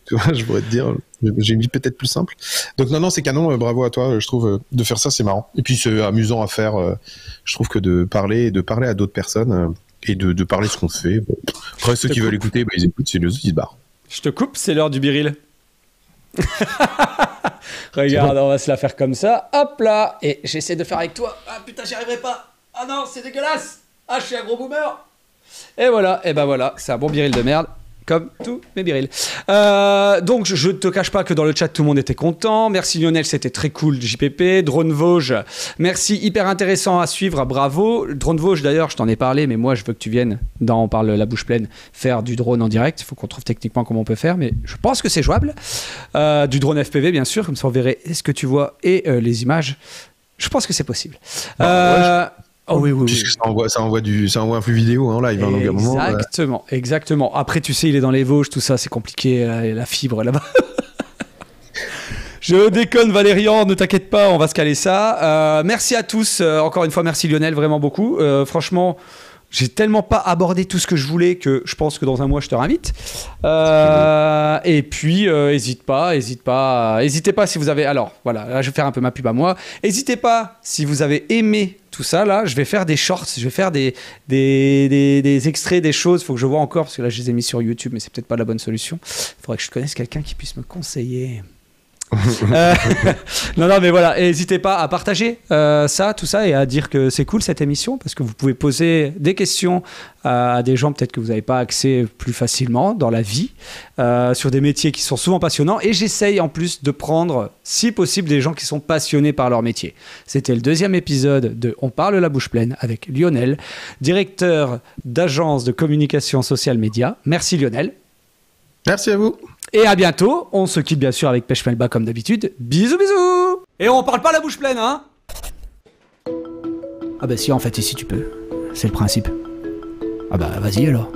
tu vois, je pourrais te dire, j'ai une vie peut-être plus simple. Donc non, c'est canon, bravo à toi, je trouve, de faire ça, c'est marrant. Et puis c'est amusant à faire, je trouve que de parler à d'autres personnes et de parler ce qu'on fait. Bon. Après, ceux qui veulent écouter, ils écoutent, c'est les autres qui se barrent. Je te coupe, c'est l'heure du biril. Regarde, on va se la faire comme ça. Hop là. Et j'essaie de faire avec toi. Ah putain, j'y arriverai pas. Ah non, c'est dégueulasse. Ah, je suis un gros boomer. Et voilà, c'est un bon biril de merde. Comme tous mes birils. Donc, je ne te cache pas que dans le chat, tout le monde était content. Merci Lionel, c'était très cool, JPP. Drone Vosges, merci, hyper intéressant à suivre, bravo. Drone Vosges, d'ailleurs, je t'en ai parlé, mais moi, je veux que tu viennes dans On parle la bouche pleine, faire du drone en direct. Il faut qu'on trouve techniquement comment on peut faire, mais je pense que c'est jouable. Du drone FPV, bien sûr, comme ça, on verrait ce que tu vois et les images. Je pense que c'est possible. Oui. Puisque ça envoie un flux vidéo en live. Exactement. Après, tu sais, il est dans les Vosges, tout ça, c'est compliqué, la fibre là-bas. Je déconne, Valérian, ne t'inquiète pas, on va se caler ça. Merci à tous. Encore une fois, merci Lionel, vraiment beaucoup. Franchement, j'ai tellement pas abordé tout ce que je voulais que je pense que dans un mois, je te réinvite. Et puis, n'hésitez pas si vous avez... Alors, voilà, là, je vais faire un peu ma pub à moi. N'hésitez pas, si vous avez aimé tout ça, là, je vais faire des shorts, je vais faire des extraits, des choses. Il faut que je vois encore, parce que là, je les ai mis sur YouTube, mais c'est peut-être pas la bonne solution. Il faudrait que je connaisse quelqu'un qui puisse me conseiller. Non, mais voilà, n'hésitez pas à partager tout ça, et à dire que c'est cool cette émission, parce que vous pouvez poser des questions à des gens peut-être que vous n'avez pas accès plus facilement dans la vie, sur des métiers qui sont souvent passionnants, et j'essaye en plus de prendre, si possible, des gens qui sont passionnés par leur métier. C'était le 2e épisode de On parle la bouche pleine avec Lionel, directeur d'agence de communication social média. Merci Lionel. Merci à vous. Et à bientôt. On se quitte bien sûr avec Pêche Melba comme d'habitude. Bisous bisous. Et on parle pas la bouche pleine, hein? Ah bah si, en fait ici tu peux. C'est le principe. Ah bah vas-y alors.